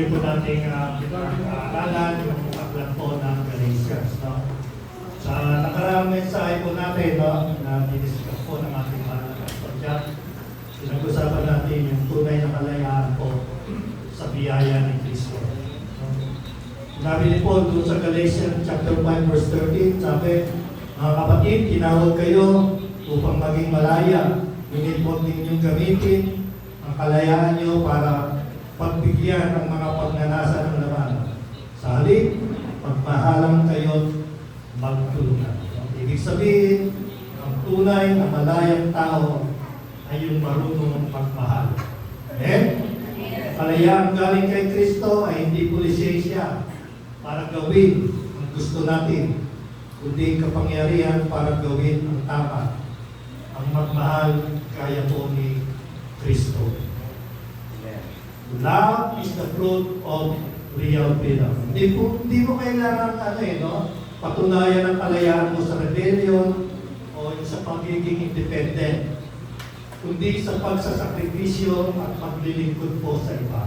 po nating pag-aaralan yung aklat po ng Galatians. No? Sa nakaraang mensahe po natin, no, na diniscuss po ng ating mahal na Pastor, pinag-usapan natin yung tunay na kalayaan po sa biyaya ni Kristo. Sabi ni Paul doon sa Galatians chapter 5 verse 13, sabi, mga kapatid, tinawag kayo upang maging malaya. Ngunit huwag ninyong gamitin ang kalayaan nyo para pagbigyan ang mga pagnanasa ng laman. Sa halip, pagmahalang kayo magtulungan. Ibig sabihin, ang tunay na malayang tao ay yung marunong magmahal. Amen? Kalayaan galing kay Kristo ay hindi po lisensya para gawin ang gusto natin, kundi kapangyarihan para gawin ang tama. Ang magmahal kaya po ni Kristo. Love is the fruit of real freedom. Hindi mo kailangan patunayan ang kalayaan mo sa rebellion o sa pagiging independent, kundi sa pagsasakripisyo at paglilingkod po sa iba.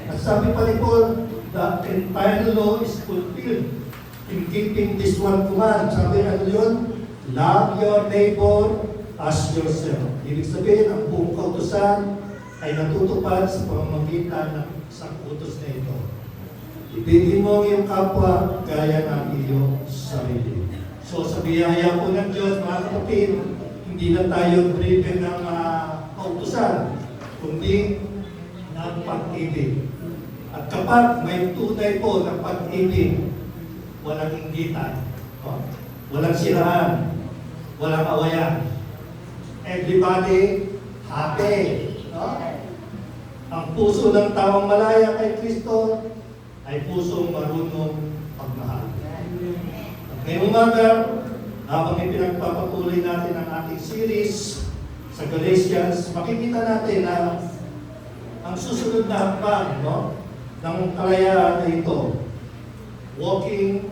At sabi pa ni Paul, the entire law is fulfilled in keeping this one command. Sabi yun? Love your neighbor as yourself. Ibig sabihin, ang buong kautusan ay natutupad sa pamamagitan ng isang utos na ito. Ibigin mo ang iyong kapwa gaya ng iyong sarili. So sa biyaya po ng Diyos, mga kapatid, hindi na tayo driven ng kautusan, kundi ng pag-ibig. At kapag may tunay po ng pag-ibig, walang inggitan, walang siraan, walang awayan. Everybody happy. Ang puso ng taong malaya kay Kristo ay pusong marunong pagmahal. Ngayong umaga, habang ipinagpapatuloy natin ang ating series sa Galatians, makikita natin na ang susunod na hakbang ng kalayaan na ito, walking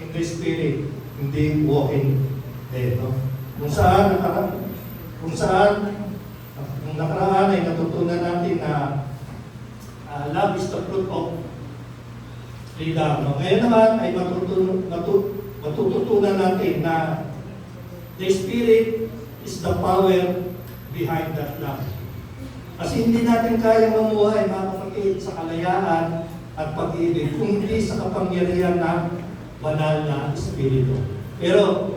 in the Spirit, hindi walking dead. Kung saan nung nakaraan ay natutunan natin na love is the fruit of freedom. Ngayon naman ay matututunan natin na the Spirit is the power behind that love. Kasi hindi natin kaya mamuhay, mga kapatid, sa kalayaan at pag-ibig kung hindi sa kapangyarihan ng banal na Espiritu. Pero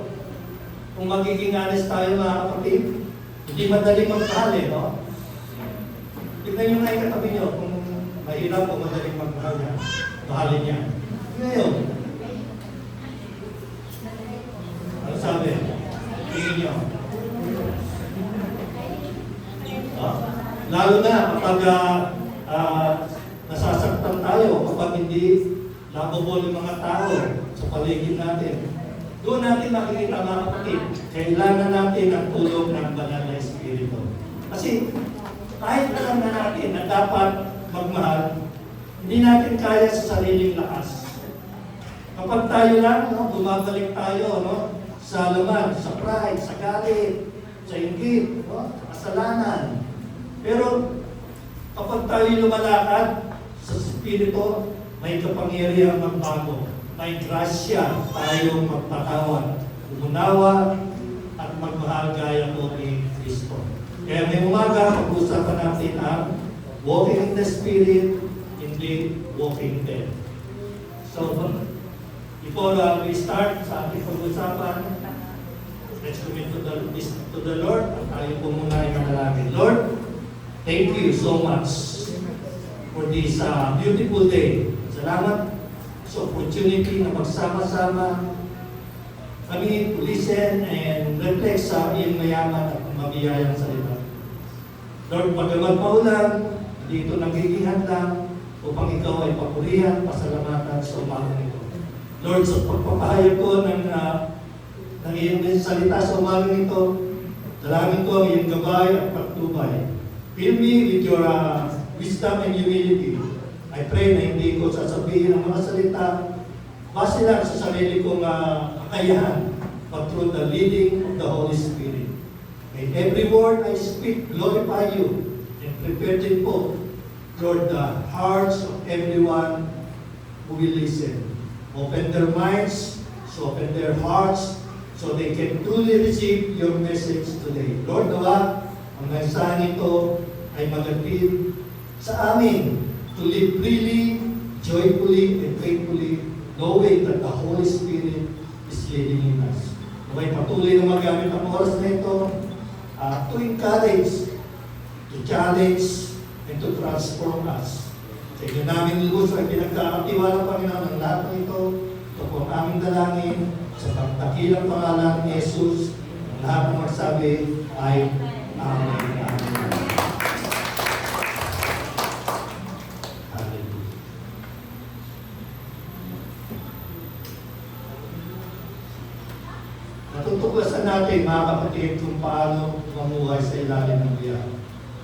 kung magiging honest tayo, mga kapatid, hindi madaling magmahal no? Tignan nyo nga yung katabi nyo, kung mahirap o madaling magmahal niya, mahalin niya. Ngayon, ano sabi? Tingin nyo. Lalo na kapag nasasaktan tayo, kapag hindi lovable yung mga tao sa paligid natin. Doon natin makikita, mga kapatid, kailangan natin ang tulong ng banal na Espiritu. Kasi kahit alam na natin na dapat magmahal, hindi natin kaya sa sariling lakas. Kapag tayo lang, bumabalik tayo sa laman, sa pride, sa galit, sa inggit, sa kasalanan. Pero kapag tayo lumalakad sa Espiritu, may kapangyarihang magbago. May grasya tayong magpatawad, umunawa, at magmahal gaya po ni Kristo. Kaya may umaga, pag-usapan natin ang walking in the Spirit, hindi walking dead. So, before we start sa ating pag-usapan, let's commit to the Lord. At tayo po muna ay manalangin. Lord, thank you so much for this beautiful day. Salamat sa opportunity na magsama-sama kami to listen and reflect sa iyong mayaman at mabiyayang salita. Lord, pagamat paulan, dito nagiging handa upang ikaw ay papurihan, pasalamatan sa umagang ito. Lord, sa pagpapahayag ko ng iyong salita sa umagang ito, dalangin ko ang iyong gabay at pagtubay. Fill me with your wisdom and humility. I pray na hindi ko sasabihin ang mga salita base lang sa sarili kong kakayahan, but through the leading of the Holy Spirit. May every word I speak glorify you and prepare din po Lord, the hearts of everyone who will listen. Open their minds, so open their hearts, so they can truly receive your message today. Lord, nawa, ang mensahe nito ay magatid sa amin to live freely, joyfully, and faithfully, knowing that the Holy Spirit is living in us. Naway patuloy na magamit ang oras na ito to encourage, to challenge, and to transform us. Sa inyo namin lubos ay pinagkakatiwala, Panginoon, ang lahat ng ito. Ito po ang aming dalangin sa pagtakilang pangalan ni Jesus. Ang lahat ng magsabi ay Amen. Amen. Hallelujah. Natutuklasan natin, mga kapatid, kung paano mamuhay sa ilalim ng biyaya.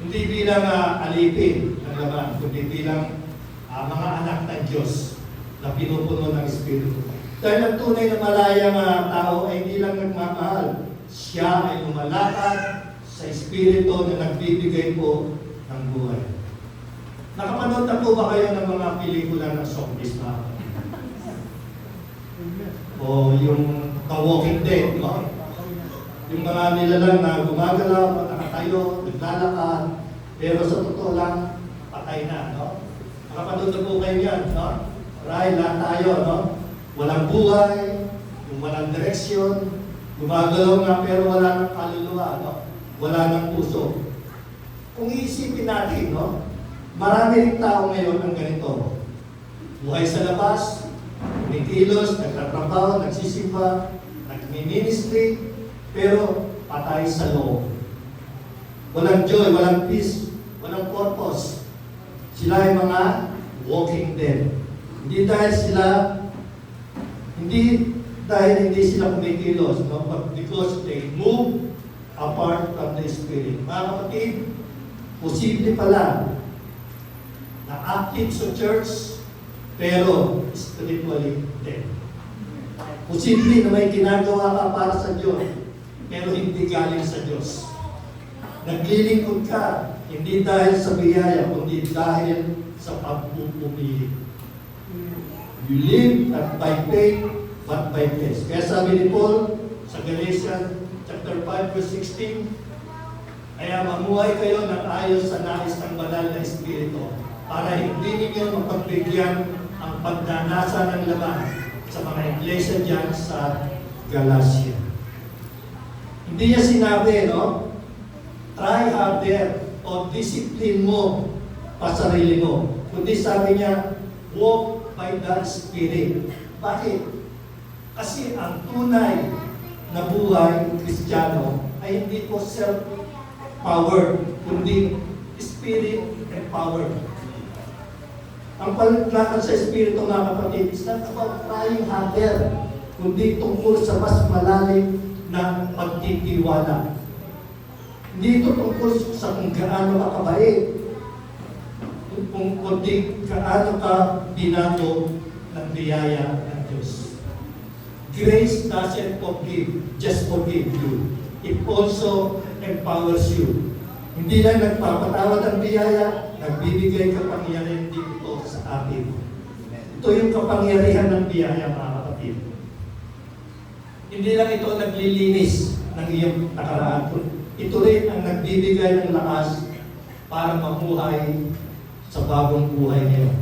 Hindi bilang alipin ng laman, kundi bilang mga anak ng Diyos na pinupuno ng Espiritu. Dahil ang tunay na malayang tao ay hindi lang nagmamahal. Siya ay lumalakad sa Espiritu na nagbibigay po ng buhay. Nakapanood na po ba kayo ng mga pelikula ng zombies na? O yung The Walking Dead, no? Yung mga nilalang na gumagalaw, nakatayo, naglalakad, pero sa totoo lang, patay na, no? Nakapanood na po kayo yan, no? Right, lahat tayo, no? Walang buhay, yung walang direksyon, gumagalaw nga pero wala ng kaluluwa, no? Wala ng puso. Kung iisipin natin, no? Marami rin tao ngayon ang ganito. Buhay sa labas, kumikilos, nagtatrabaho, nagsisimba, nagmi-ministry, pero patay sa loob. Walang joy, walang peace, walang purpose. Sila ay mga walking dead. Hindi dahil hindi sila kumikilos, no? But because they move apart from the Spirit. Mga kapatid, posible pala na active sa church, pero spiritually dead. Posible na may ginagawa ka para sa Diyos, pero hindi galing sa Diyos. Naglilingkod ka, hindi dahil sa biyaya, kundi dahil sa pagpupumili. You live not by faith, but by faith. Kaya sabi ni Paul sa Galatians chapter 5 verse 16, kaya mamuhay kayo ng ayos sa nais ng banal na Espiritu, para hindi ninyo mapagbigyan ang pagnanasa ng laman sa mga iglesia dyan sa Galacia. Hindi niya sinabi, no? Try harder o discipline mo pa sarili mo. Kundi sabi niya, walk by the Spirit. Bakit? Kasi ang tunay na buhay Kristiyano ay hindi po self-power, kundi Spirit empowered. Ang paglakad sa Espiritu, mga kapatid, is not about trying harder, kundi tungkol sa mas malalim na pagtitiwala. Hindi ito tungkol sa kung gaano ka kabait, kundi gaano ka binago ng biyaya ng Diyos. Grace doesn't just forgive you. It also empowers you. Hindi lang nagpapatawad ang biyaya, nagbibigay kapangyarihan dito sa atin. Ito yung kapangyarihan ng biyaya, mga kapatid. Hindi lang ito naglilinis ng iyong nakaraan. Ito rin ang nagbibigay ng lakas para mamuhay sa bagong buhay ngayon.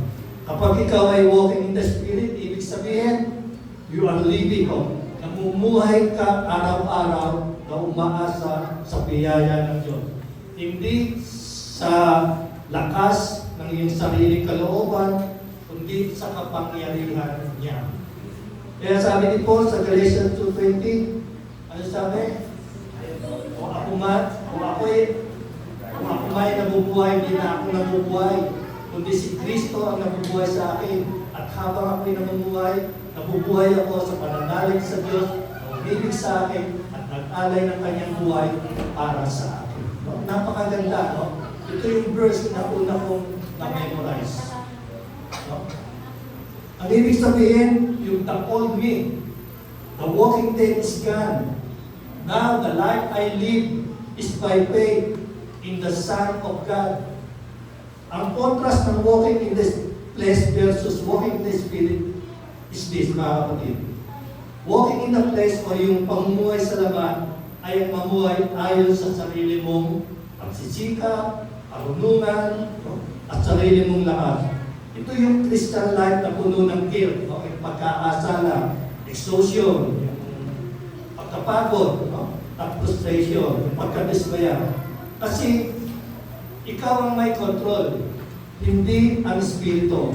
Kapag ikaw ay walking in the Spirit, ibig sabihin, you are living on. Namumuhay ka araw-araw na umaasa sa biyaya ng Diyos. Hindi sa lakas ng iyong sariling kalooban, kundi sa kapangyarihan niya. Kaya sabi ni Paul sa Galatians 2:20, ano sabi? Kung ako ay nabubuhay, hindi na ako nabubuhay, kundi si Kristo ang nabubuhay sa akin. At habang ako ay nabubuhay ako sa pananalig sa Diyos, na umibig sa akin, at nag-alay ng kanyang buhay para sa akin. No? Napakaganda, no? Ito yung verse na una kong na-memorize. No? Ang ibig sabihin, yung the old me, the walking dead is gone. Now the life I live is by faith in the Son of God Ang contrast ng walking in the flesh versus walking in the spirit is this, mga kapatid. Walking in the flesh o yung pamumuhay sa laman ay ang mamuhay ayon sa sarili mong pagsisikap, karunungan, at sarili mong lakas. Ito yung Christian life na puno ng guilt, yung pagkakasala, exhaustion, yung pagkapagod, at frustration, yung pagkadismaya. Kasi ikaw ang may control, hindi ang Espiritu.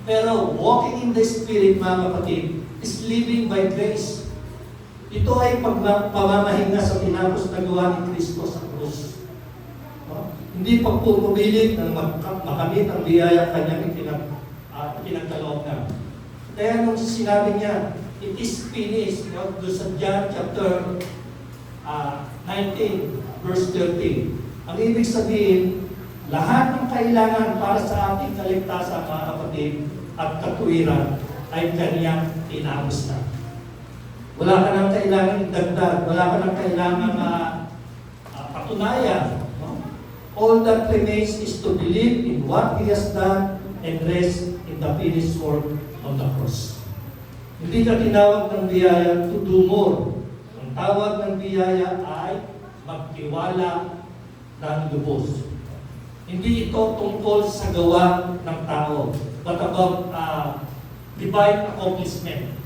Pero walking in the Spirit, mga kapatid, is living by grace. Ito ay pamamahinga sa tinapos na gawa ni Kristo sa krus. Hindi pagpupumilit ng makamit ang biyaya kanyang pinagkaloob na. Kaya nung sinabi niya, it is finished, doon sa John chapter 19, verse 13. Ang ibig sabihin, lahat ng kailangan para sa ating kaligtasan, mga kapatid, at katuwiran ay kanyang tinapos na. Wala ka nang kailangan idagdag, wala ka nang kailangan patunayan. All that remains is to believe in what He has done and rest in the finished work on the cross. Hindi ka tinawag ng biyaya to do more. Ang tawag ng biyaya ay magtiwala ng lubos. Hindi ito tungkol sa gawa ng tao, but about divine accomplishment.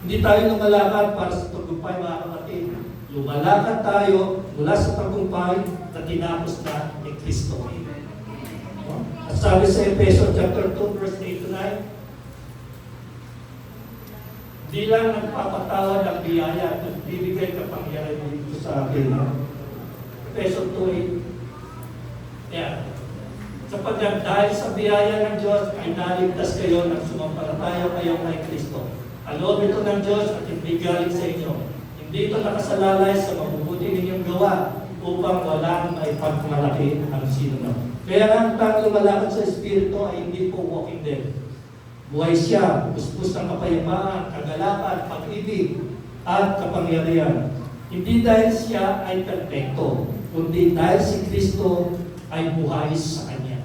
Hindi tayo lumalakad para sa tagumpay, mga kapatid. Lumalakad tayo mula sa tagumpay na tinapos na ni Kristo. At sabi sa Efeso chapter 2, verse 8 to 9, di lang nagpapatawad ang biyaya at bibigay kapangyarihan dito sa akin. Efeso 2:8. Yeah. Sapagkat dahil sa biyaya ng Diyos ay naligtas kayo ng sumampalataya kayo kay Kristo. Aloob ito ng Diyos at hindi galing sa inyo. Hindi ito nakasalalay sa mabubuti ninyong gawa upang walang maipagmalaki ang sino na. Kaya ang tang lumalakad sa Espiritu ay hindi po walking dead. Buhay siya, puspos ng kapayapaan, kagalakan, pag-ibig, at kapangyarihan. Hindi dahil siya ay perfecto, kundi dahil si Kristo ay buhay sa Kanya.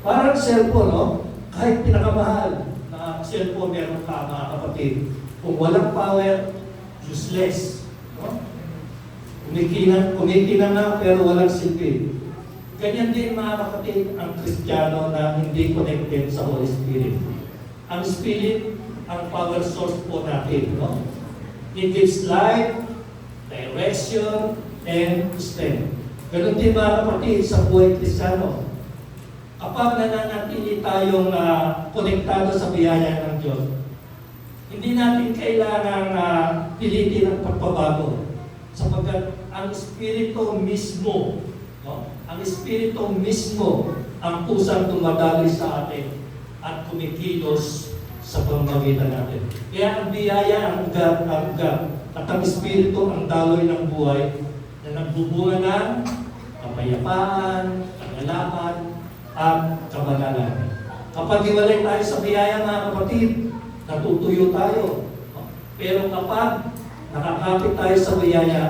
Parang cellphone, no? Kahit pinakamahal na cellphone meron ka, mga kapatid, kung walang power, useless. No? Kumikinan na pero walang silbi. Ganyan din, mga kapatid, ang Kristiyano na hindi connected sa Holy Spirit. Ang Spirit, ang power source po natin. No? It gives life, direction, and strength. Ganon din, mga kapatid, sa buhay Kristiyano. Kapag nananatili tayong konektado sa biyaya ng Diyos, hindi natin kailangan pilitin ang pagbabago. Sapagkat ang Espiritu mismo, no? Ang Espiritu mismo ang pusang dumadaloy sa atin at kumikilos sa pamamagitan natin. Kaya ang biyaya, ang ugat, at ang Espiritu ang daloy ng buhay na nagbubunga ng kapayapaan, kagalakan, at kabanalan. Kapag hiwalay tayo sa biyaya, mga kapatid, natutuyo tayo. Pero kapag nakakapit tayo sa biyaya,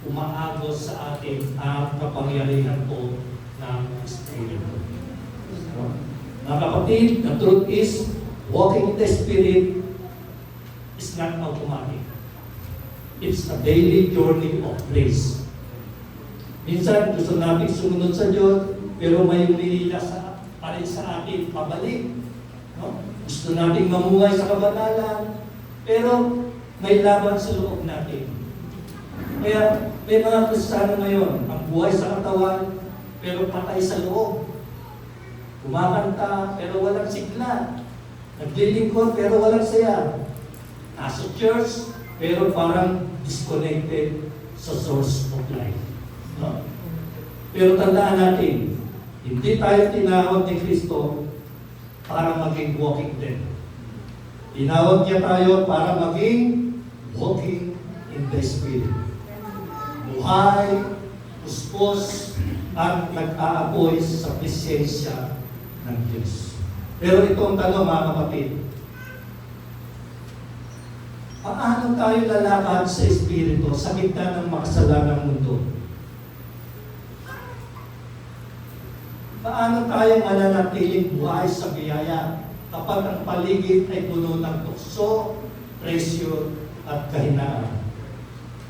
umaagos sa atin ang kapangyarihan po ng Espiritu. Mga kapatid, the truth is, walking in the Spirit is not automatic. It's a daily journey of grace. Minsan, gusto natin sumunod sa Diyos, pero may umihila pa rin sa atin, pabalik. No? Gusto natin mamuhay sa kabanalan, pero may laban sa loob natin. Kaya may mga Kristiyano ngayon, ang buhay sa katawan, pero patay sa loob. Kumakanta, pero walang sigla. Naglilingkod, pero walang saya. Nasa church, pero parang disconnected sa source of life. No? Pero tandaan natin, hindi tayo tinawag ni Kristo para maging walking dead. Tinawag niya tayo para maging walking in the Spirit. Buhay, puspos, at nag-aapoy sa presensya ng Diyos. Pero ito ang tanong, mga kapatid. Paano tayo lalakad sa Espiritu sa gitna ng makasalanang mundo? Paano tayo mananatiling buhay sa biyaya kapag ang paligid ay puno ng tukso, presyo, at kahinaan?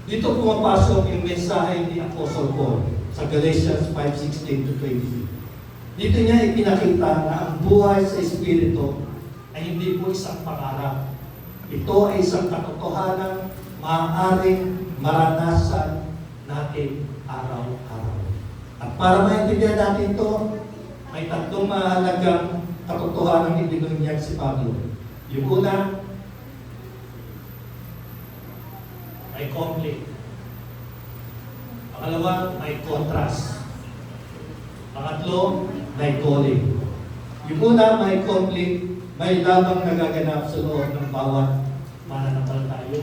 Dito pumapasok yung mensahe ni Apostle Paul sa Galatians 5:16-20. Dito niya ipinakita na ang buhay sa Espiritu ay hindi po isang pangarap. Ito ay isang katotohanan maaaring maranasan natin araw-araw. At para maintindihan natin ito, may tatlong mahalagang katotohanan ng ibinunyag si Pablo. Yung una, may conflict. Pangalawa, may contrast. Pangatlo, may calling. Yung una, may conflict, may labang nagaganap sa loob ng bawat mananampalataya.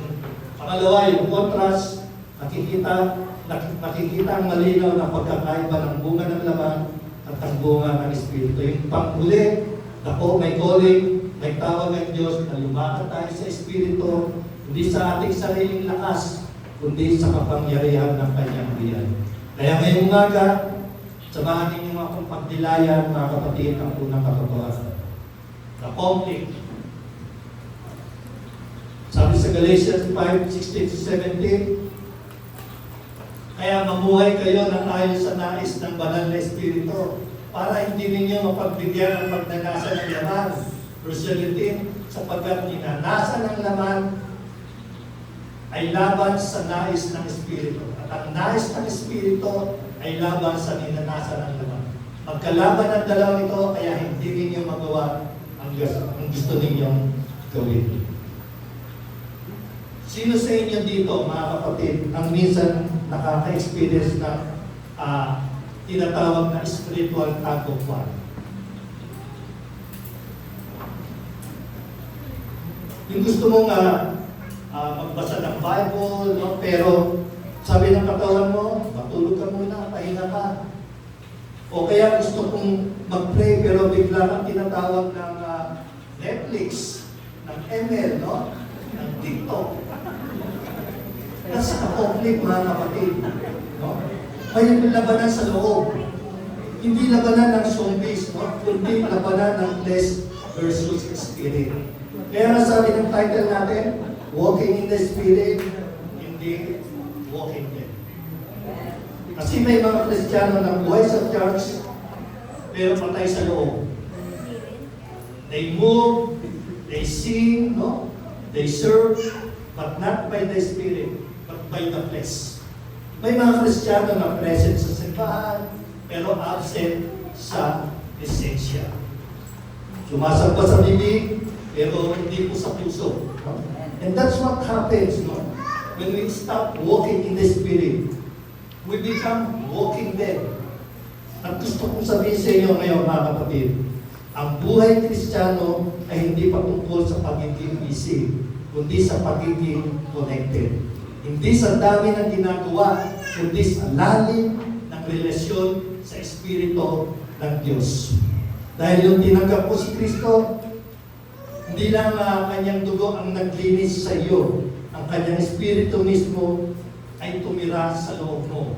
Pangalawa, yung contrast, nakikita ang malinaw na pagkakaiba ng bunga ng laman at ang bunga ng Espiritu. Yung panghuli, ako, may calling, may tawag ng Diyos na lumakad tayo sa Espiritu, hindi sa ating sariling lakas, kundi sa kapangyarihan ng Kanyang biyaya. Kaya ngayong umaga, samahan ninyo akong pagdilayan, mga kapatid, ang unang katotohanan. The conflict. Sabi sa Galatians 5:16-17, kaya mamuhay kayo ng ayon sa nais ng banal na Espiritu para hindi ninyo mapagbigyan ng pagnanasa ng laman. Verse 17, sapagkat ninanasa ng laman ay laban sa nais ng Espiritu. At ang nais ng Espiritu ay laban sa ninanasa ng laman. Magkalaban ang dalawang ito, kaya hindi ninyo magawa ang gusto ninyong gawin. Sino sa inyo dito, mga kapatid, ang minsan nakaka-experience ng tinatawag na spiritual tug of war? Yung gusto mong magbasa ng Bible, no? Pero sabi ng katawan mo, matulog ka muna, pahinga ka. O kaya gusto kong mag-pray, pero bigla kang tinatawag ng Netflix, ng ML, no? Ng TikTok. Nasa conflict, mga kapatid. No? May labanan sa loob. Hindi labanan ng zombies, no? Kundi labanan ng flesh versus spirit. Kaya nasabi ng title natin, Walking in the Spirit, hindi walking dead. Kasi may mga Kristiyano na buhay sa church, pero patay sa loob. They move, they sing, no? They serve, but not by the Spirit, but by the flesh. May mga Kristiyano na present sa simbahan, pero absent sa esensya. Sumasamba sa bibig, pero hindi po sa puso. No? And that's what happens, no? When we stop walking in the Spirit, we become walking dead. At gusto kong sabihin sa inyo ngayon, mga kapatid, ang buhay Kristiyano ay hindi patungkol sa pagiging busy, kundi sa pagiging connected. Hindi sa dami ng ginagawa, kundi sa lalim ng relasyon sa Espiritu ng Diyos. Dahil yung tinanggap ko si Kristo, hindi lang kanyang dugo ang naglinis sa iyo, ang kanyang Espiritu mismo ay tumira sa loob mo.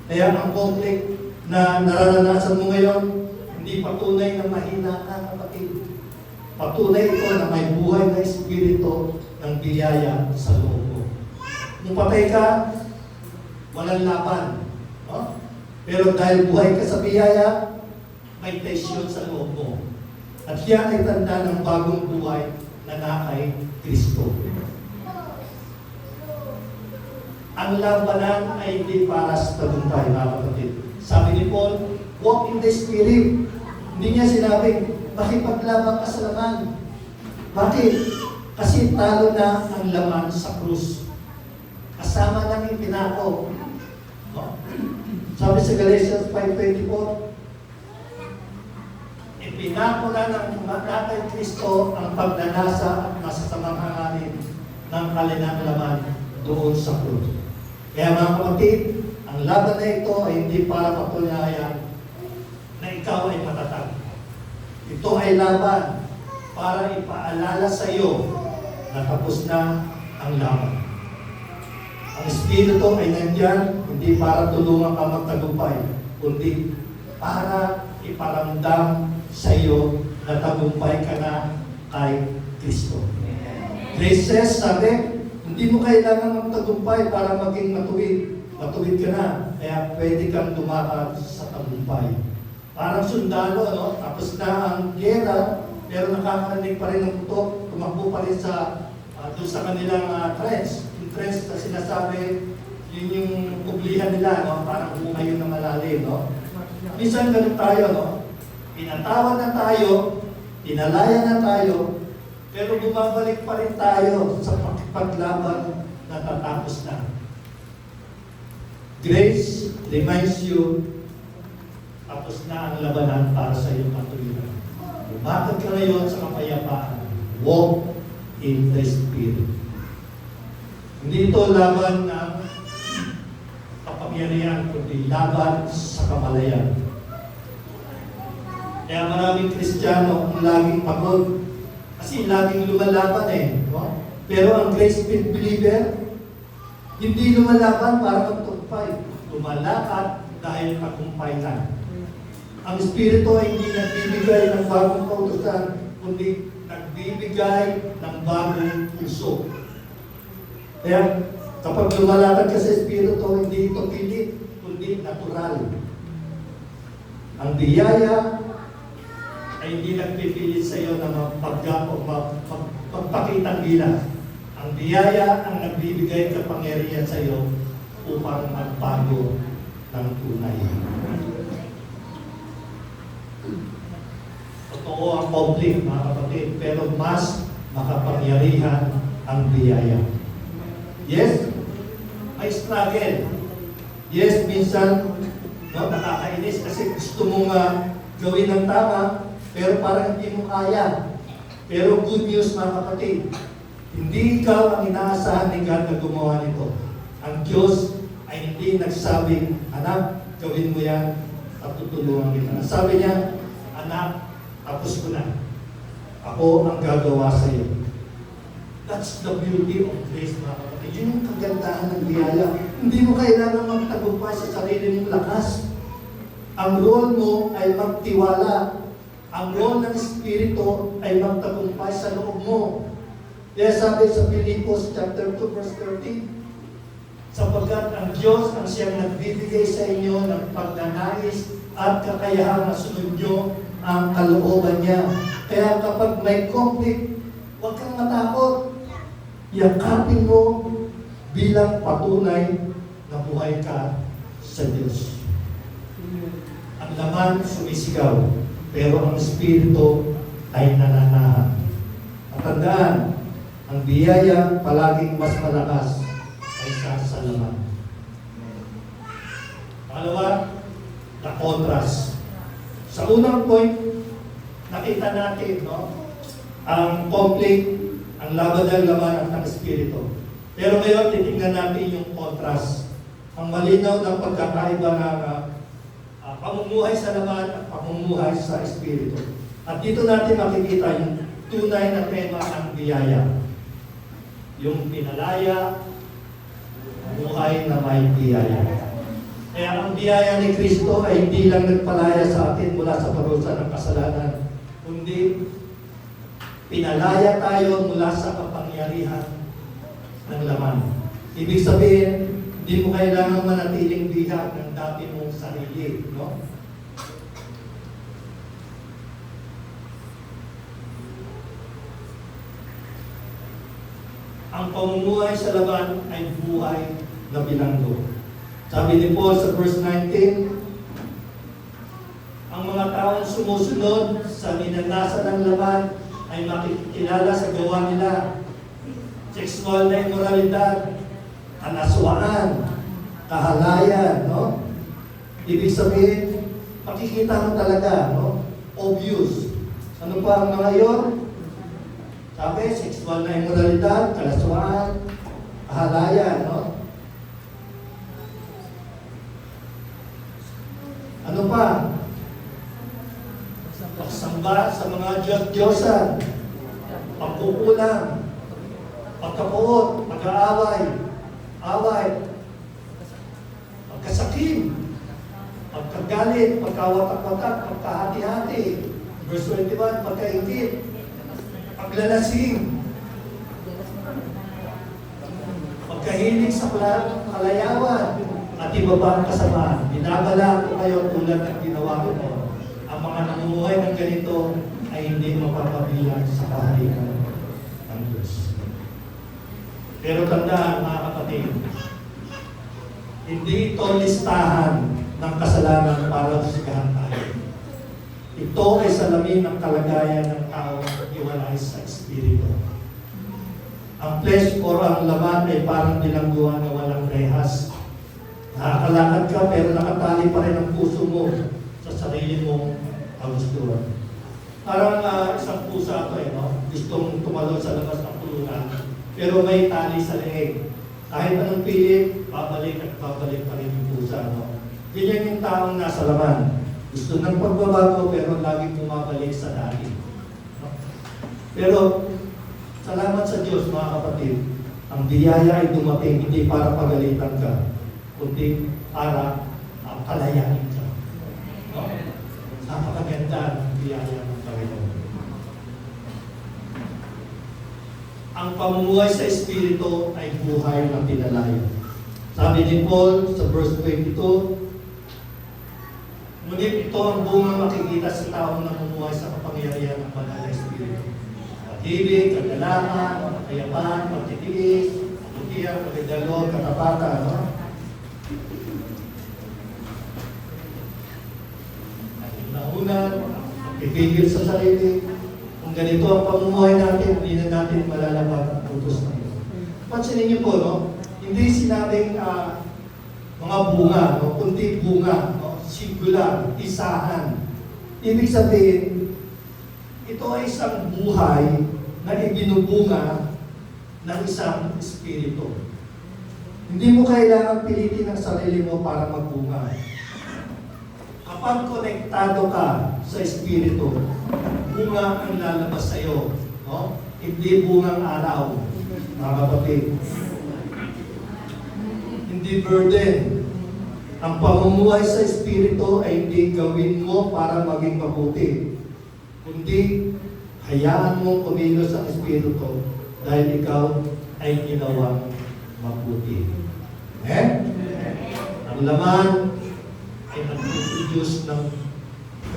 Kaya ang conflict na nararanasan mo ngayon, hindi patunay na mahina ka, kapatid. Patunay ito na may buhay na Espiritu ng biyaya sa loob mo. Kung patay ka, walang laban. No? Pero dahil buhay ka sa biyaya, may tension sa loob mo. At yan ay tanda ng bagong buhay na nakay Kristo. Ang labanan ay hindi para sa tagumpay, mga kapatid. Sabi ni Paul, walk in the Spirit. Hindi niya sinabing, makipaglaban ka sa laman. Bakit? Kasi talo na ang laman sa krus. Kasama lang yung pinako. No? Sabi sa Galatians 5:24, pinako na ng matay Kristo ang pagnanasa at masasamang hangarin ng kalinang laman doon sa krus. Kaya mga kapatid, ang laban na ito ay hindi para patunayan na ikaw ay matatag. Ito ay laban para ipaalala sa iyo na tapos na ang laban. Ang Espiritu ay nandyan, hindi para tulungan ka magtagumpay, kundi para iparamdam sa iyo na tagumpay ka na kay Kristo. Grace says, sabi, hindi mo kailangan magtagumpay para maging matuwid. Matuwid ka na, kaya pwede kang dumaan sa tagumpay. Parang sundalo, no? Tapos na ang gera, pero nakakarinig pa rin ng putok, tumakbo pa rin sa doon sa kanilang trench. Yung trench na sinasabi, yun yung kublihan nila, no? Parang bumayo na malalim, no? Minsan ganun tayo, no? Pinatawad na tayo, pinalaya na tayo, pero bumabalik pa rin tayo sa paglaban na tatapos na. Grace reminds you, tapos na ang labanan para sa iyong katuwiran. Lumakad ka ngayon sa kapayapaan. Walk in the Spirit. Hindi ito laban ng kapangyarihan, kundi laban sa kamalayan. Kaya maraming Kristiyano ang laging pagod. Kasi laging lumalaban no? Pero ang grace-filled believer, hindi lumalaban para magtumpay. Lumalakad dahil tagumpay na. Ang Espiritu ay hindi nagbibigay ng bagong kautusan, kundi nagbibigay ng bagong puso. Kaya kapag lumalakad ka sa Espiritu, hindi ito pilit, kundi natural. Ang biyaya ay hindi nagpipilit sa iyo na magpakitang gilas. Ang biyaya ang nagbibigay kapangyarihan sa iyo upang magbago ng tunay. Totoo ang conflict, mga kapatid, pero mas makapangyarihan ang biyaya. Yes, may struggle. Yes, minsan nakakainis kasi gusto mong gawin ng tama, pero parang hindi mo kaya. Pero good news, mga kapatid, hindi ikaw ang inaasahan ni God na gumawa nito. Ang Diyos ay hindi nagsabing, anak, gawin mo yan at tutulungan kita. Sabi niya, anak, tapos ko na. Ako ang gagawa sa iyo. That's the beauty of grace, mga kapatid. Yun yung kagandahan ng biyaya. Hindi mo kailangan magtagumpay sa sarili mong lakas. Ang role mo ay magtiwala. Ang role ng Espiritu ay magtagumpay sa loob mo. Kaya sabi sa Filipos chapter 2 verse 13, sapagkat ang Diyos ang siyang nagbibigay sa inyo ng pagnanais at kakayahan na sunod nyo ang kalooban niya. Kaya kapag may conflict, huwag kang matakot. Yakapin mo bilang patunay na buhay ka sa Diyos. Ang laman sumisigaw, pero ang Espiritu ay nananahan. At tandaan, ang biyaya palaging mas malakas kaysa sa laman. Pangalawa, the contrast. Sa unang point, nakita natin, ang conflict, ang laban ng laman at ng Espiritu. Pero ngayon, titingnan natin yung contrast. Ang malinaw ng pagkakaiba ng pamumuhay sa laman at pamumuhay sa Espiritu. At dito natin makikita yung tunay na tema ng biyaya. Yung pinalaya, buhay na may biyaya. Kaya ang biyaya ni Kristo ay hindi lang nagpalaya sa atin mula sa parusa ng kasalanan, kundi pinalaya tayo mula sa kapangyarihan ng laman. Ibig sabihin, hindi mo kailangan manatiling bihag ng dati mong sarili, no? Ang pamumuhay sa laman ay buhay na bilanggo. Sabi ni Paul sa verse 19, ang mga taong sumusunod sa minanasan ng laman ay makikilala sa gawa nila. Sexual na immoralidad, kanaswaan, kahalayan, no? Ibig sabihin, makikita mo talaga, no? Obvious. Ano pa ang mga yon? Sabi, sexual na immoralidad, kanaswaan, kahalayan, no? Ano pa? Pagsamba sa mga Diyos-Diyosan, pagkukulang, pagkapuot, pag-aaway, pagkasakim, pagkatulog, paggalit, pagkawatak-watak, pagkahati-hati. Verse 21, pagkaingit, paglalasing, pagkahilig sa kalayawan, at iba pa ang kasamaan. Binabala ko kayo tulad ng ginawa ko mo. Ang mga namumuhay ng ganito ay hindi mapapabilang sa kaharian ng Diyos. Pero tandaan mga kapatid, hindi ito listahan ng kasalanan para sigahan tayo. Ito ay salamin ng kalagayan ng tao iwalay sa Espiritu. Ang flesh or ang laman ay parang bilangguan na walang rehas. Nakakalakad ka pero nakatali pa rin ang puso mo sa sarili mong kagustuhan. Parang isang pusa ito no? Gustong tumalon sa labas ng kulungan pero may tali sa leeg. Kahit anong pilit, babalik at babalik pa rin yung pusa. No? Ganyan yung taong nasa laman. Gusto ng pagbabago pero lagi bumabalik sa dati. No? Pero salamat sa Diyos mga kapatid, ang biyaya ay dumating hindi para pagalitan ka, kundi para kalayanin ka. No? Napakaganda ng biyaya ng Panginoon. Ang pamumuhay sa Espiritu ay buhay na pinalayo. Sabi ni Paul sa verse 22, ngunit ito ang bunga makikita sa taong namumuhay sa kapangyarihan ng banal na Espiritu. Pag-ibig, kagalakan, kayaman, pagtitiis, kaputihan, pagdalo, katapatan, no? Naunan, pipigil sa sarili. Kung ganito ang pamumuhay natin, hindi na natin malalabag ang utos ng Diyos. Pansinin niyo po, no? Hindi sinabing mga bunga, no? Kundi bunga, no? Singular, isahan. Ibig sabihin, ito ay isang buhay na ibinubunga ng isang espiritu. Hindi mo kailangan pilitin ang sarili mo para magbunga. Kapag konektado ka sa espiritu, bunga ang lalabas sa iyo, no? Hindi bungang araw, mga kapatid. Hindi burden. Ang pamumuhay sa espiritu ay hindi gawin mo para maging mabuti, kundi hayaan mong kumilos ang espiritu dahil ikaw ay ginawang mabuti. Ang laman ay nagpo-produce ng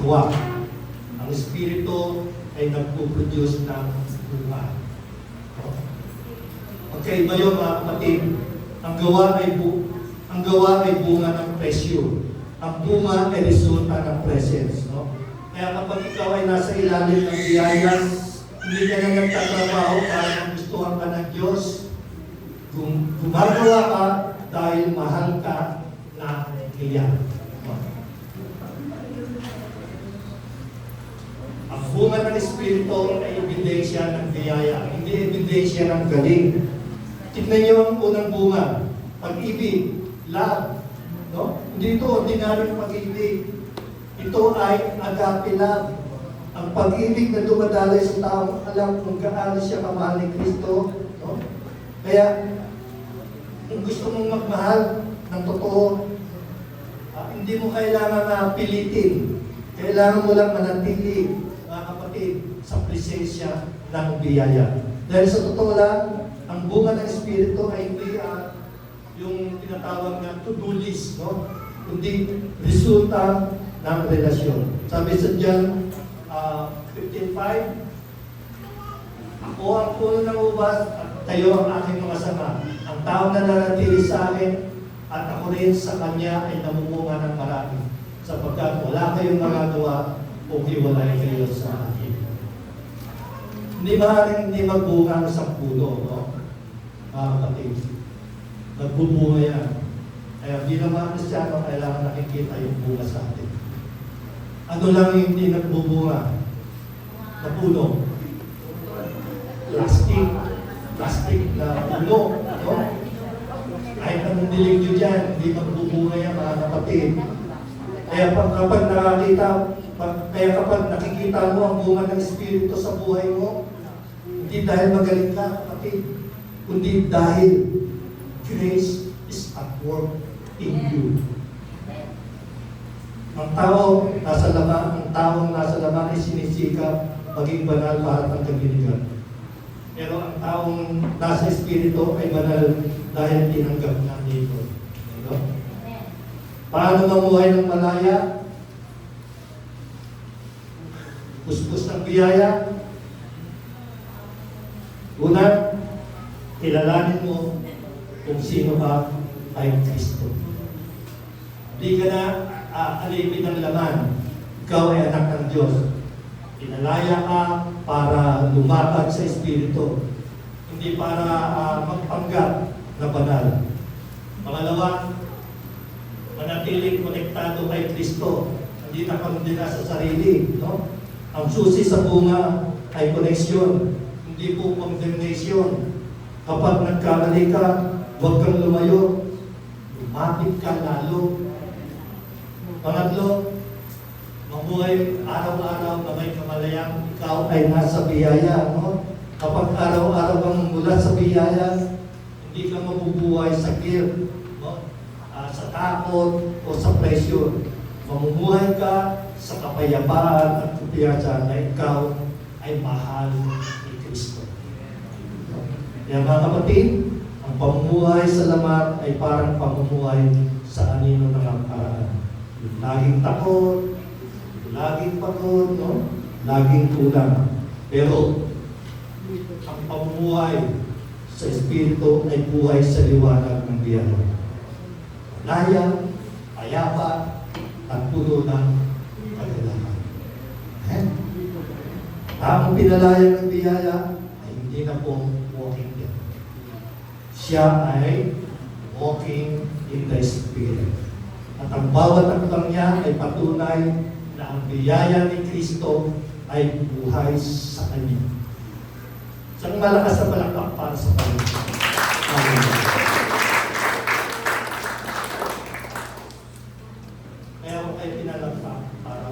gawa. Ang espiritu ay nagpo-produce ng bunga. Magkaiba yun mga kapatid. Ang gawa ay bunga ng presyo. Ang bunga ay resulta ng presence. No? Kaya kapag ikaw ay nasa ilalim ng biyaya, hindi ka na nagtatrabaho para magustuhan ka ng Diyos. Gumagawa ka dahil mahal ka na niya. Ang bunga ng Espiritu ay ebidensya ng biyaya, hindi ebidensya ng galing. Tignan niyo ang unang bunga, pag-ibig, love. No? Hindi ito ordinaryong pag-ibig. Ito ay agape love. Ang pag-ibig na dumadaloy sa taong alam kung gaano siya kamahal ni Kristo. No? Kaya, kung gusto mong magmahal ng totoo, hindi mo kailangan pilitin. Kailangan mo lang manatili, mga kapatid, sa presensya ng biyaya. Dahil sa totoo lang, ang bunga ng Espiritu ay hindi yung tinatawag na to-do list, no? Kundi resulta ng relasyon. Sabi sa John 15:5, ako ang puno ng ubas at kayo ang aking mga sanga. Ang tao na nanatili sa akin at ako rin sa kanya ay namumunga ng marami. Sapagkat wala kayong magagawa kung hiwalay kayo sa akin. Hindi maaaring hindi magbunga ng isang puno, no? Kapatid. Nagbubunga yan. Kaya bilang mga Kristiyano, kailangan nakikita yung bunga sa atin. Ano lang yung hindi nagbubunga? Na puno. Plastic na puno. No? Kahit anong dilig nyo dyan, hindi magbubunga yan mga kapatid. Kaya kapag nakikita mo ang bunga ng Espiritu sa buhay mo, hindi dahil magaling ka, kapatid, kundi dahil grace is at work in you. Ang Ang taong nasa laman ay sinisikap maging banal para ng kabiligan. Pero ang taong nasa espiritu ay banal dahil tinanggap na nito. Diba? Paano mamuhay ng malaya? Puspos ng biyaya. Una, kilalanin mo kung sino ka ay Kristo. Hindi ka na alipin ng laman. Ikaw ay anak ng Diyos. Pinalaya ka para lumakad sa Espiritu. Hindi para magpanggap na banal. Pangalawa, manatiling konektado kay Kristo. Hindi na kondena sa sarili. No? Ang susi sa bunga ay koneksyon. Hindi po condemnation. Kapag nagkamali ka, huwag kang lumayo. Lumapit ka lalo. Pangatlo, mamuhay araw-araw na may kamalayang ikaw ay nasa biyaya. No? Kapag araw-araw kang mula sa biyaya, hindi ka mabubuhay sa guilt, no? Sa takot o sa pressure. Mamumuhay ka sa kapayapaan at kumpiyansa na ikaw ay mahal ni Kristo. Kaya mga kapatid, ang pamumuhay sa laman ay parang pamumuhay sa anino ng nakaraan. Laging takot, laging pagod, no? Laging kulang. Pero ang pamumuhay sa Espiritu ay buhay sa liwanag ng biyaya. Laya, payapa, at puno ng kagalakan. Ang pinalaya ng biyaya ay hindi na po walking dead. Siya ay walking in the Spirit. At ang bawat akdang niya ay patunay na ang biyaya ni Kristo ay buhay sa Kanya. Isang malakas na palakpak para sa Panginoon. Amen. Kaya ako kayo pinalakpak para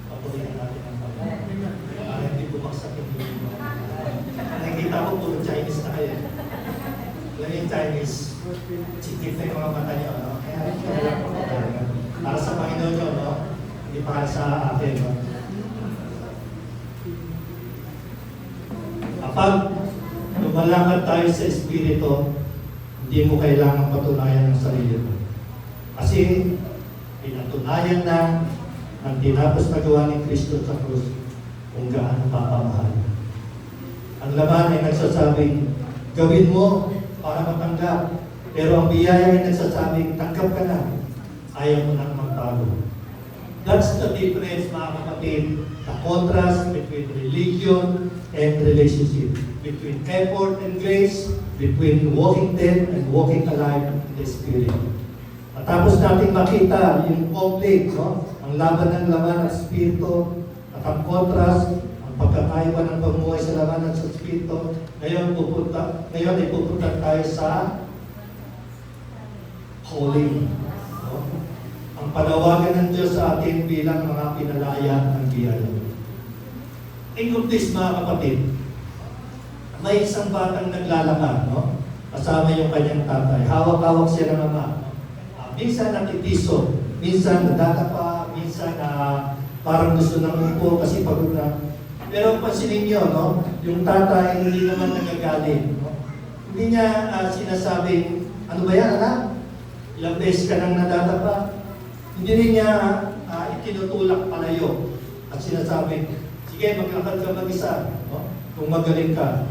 patuloy natin ang Panginoon. Para hindi bumaksak yung dito. Nakikita ko puro Chinese na kayo. Yan yung Chinese. Chikit na yung mga mata niyo, no? Kaya pinalakpak ko talaga. Para sa Panginoon nyo, no? Hindi para sa atin, no? Kapag lumalakad tayo sa Espiritu, hindi mo kailangan patunayan ng sarili mo. Kasi pinatunayan na ang tinapos na gawa ni Kristo sa krus kung gaano papamahal. Ang laman ay nagsasabing, gawin mo para matanggap. Pero ang biyaya ay nagsasabing, tanggap ka na. Ayaw mo nang magbago. That's the difference, mga kapatid. The contrast between religion and relationship. Between effort and grace. Between walking dead and walking alive in the Spirit. Matapos natin makita yung conflict, no? Ang laban ng laman at Espiritu, at ang contrast, ang pagkakaiba ng pamumuhay sa laman at sa Espiritu, ngayon ay pupunta tayo sa calling. No? Ang panawagan ng Diyos sa atin bilang mga pinalaya ng biyaya. Think of this, mga kapatid. May isang batang naglalakad, no? Kasama yung kanyang tatay. Hawak-hawak siya ng ama. Minsan natitiso, minsan nadadapa, minsan parang gusto nang upo kasi pagod na. Pero pansinin niyo, no? Yung tatay hindi naman nagagalit. No? Hindi niya sinasabing, ano ba yan, anak? Ilang beses ka nang nadadapa. Hindi rin niya itinutulak palayo at sinasabing, sige, maglakad ka mag-isa, no? Kung magaling ka.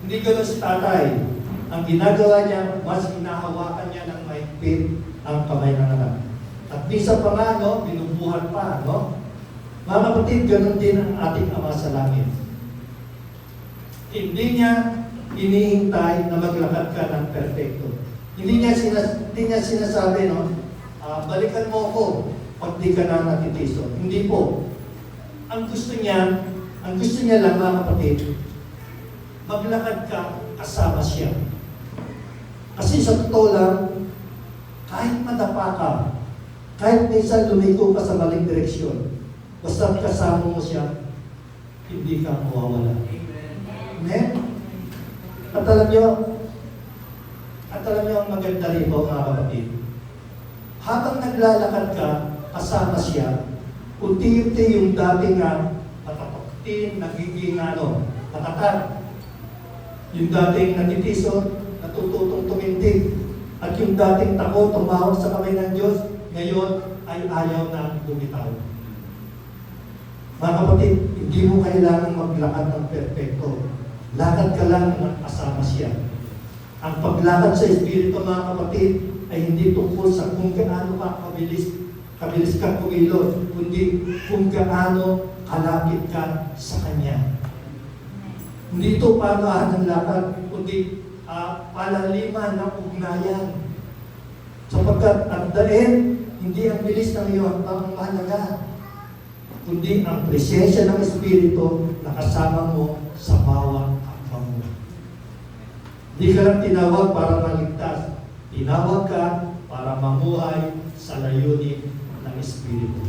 Hindi gano'n si tatay. Ang ginagawa niya, mas hinahawakan niya ng mahigpit ang kamay ng anak. At minsan pa nga, no, binubuhat pa, no? Mga kapatid, gano'n din ang ating Ama sa langit. Hindi niya hinihintay na maglakad ka ng perfecto. Hindi niya sinasabi, no, balikan mo ako pag di ka na natitiso. Hindi po. Ang gusto niya lang, mga kapatid, maglakad ka kasama siya. Kasi sa totoo lang, kahit madapa ka, kahit minsan lumiko ka sa maling direksyon, basta kasama mo siya, hindi ka mawawala. Amen? At alam niyo ang maganda rito, mga kapatid, habang naglalakad ka, kasama siya, unti-unti yung dating matapatin, nagiging matatag. Yung dating natitisod, natututong tumindig. At yung dating takot, tumawag sa kamay ng Diyos, ngayon ay ayaw na bumitaw. Mga kapatid, hindi mo kailangan maglakad ng perfecto. Lakad ka lang ng kasama siya. Ang paglakad sa Espiritu, mga kapatid, ay hindi tungkol sa kung gaano ka kabilis ka kumilos, kundi kung gaano kalapit ka sa Kanya. Hindi ito pagaan ng lakad, kundi palaliman ng ugnayan. Sapagkat at the end, hindi ang bilis ng iyo ang mahalaga, kundi ang presensya ng Espiritu na kasama mo sa bawat hakbang mo. Hindi ka lang tinawag para maligtas. Tinawag ka para mamuhay sa layunin ng Espiritu.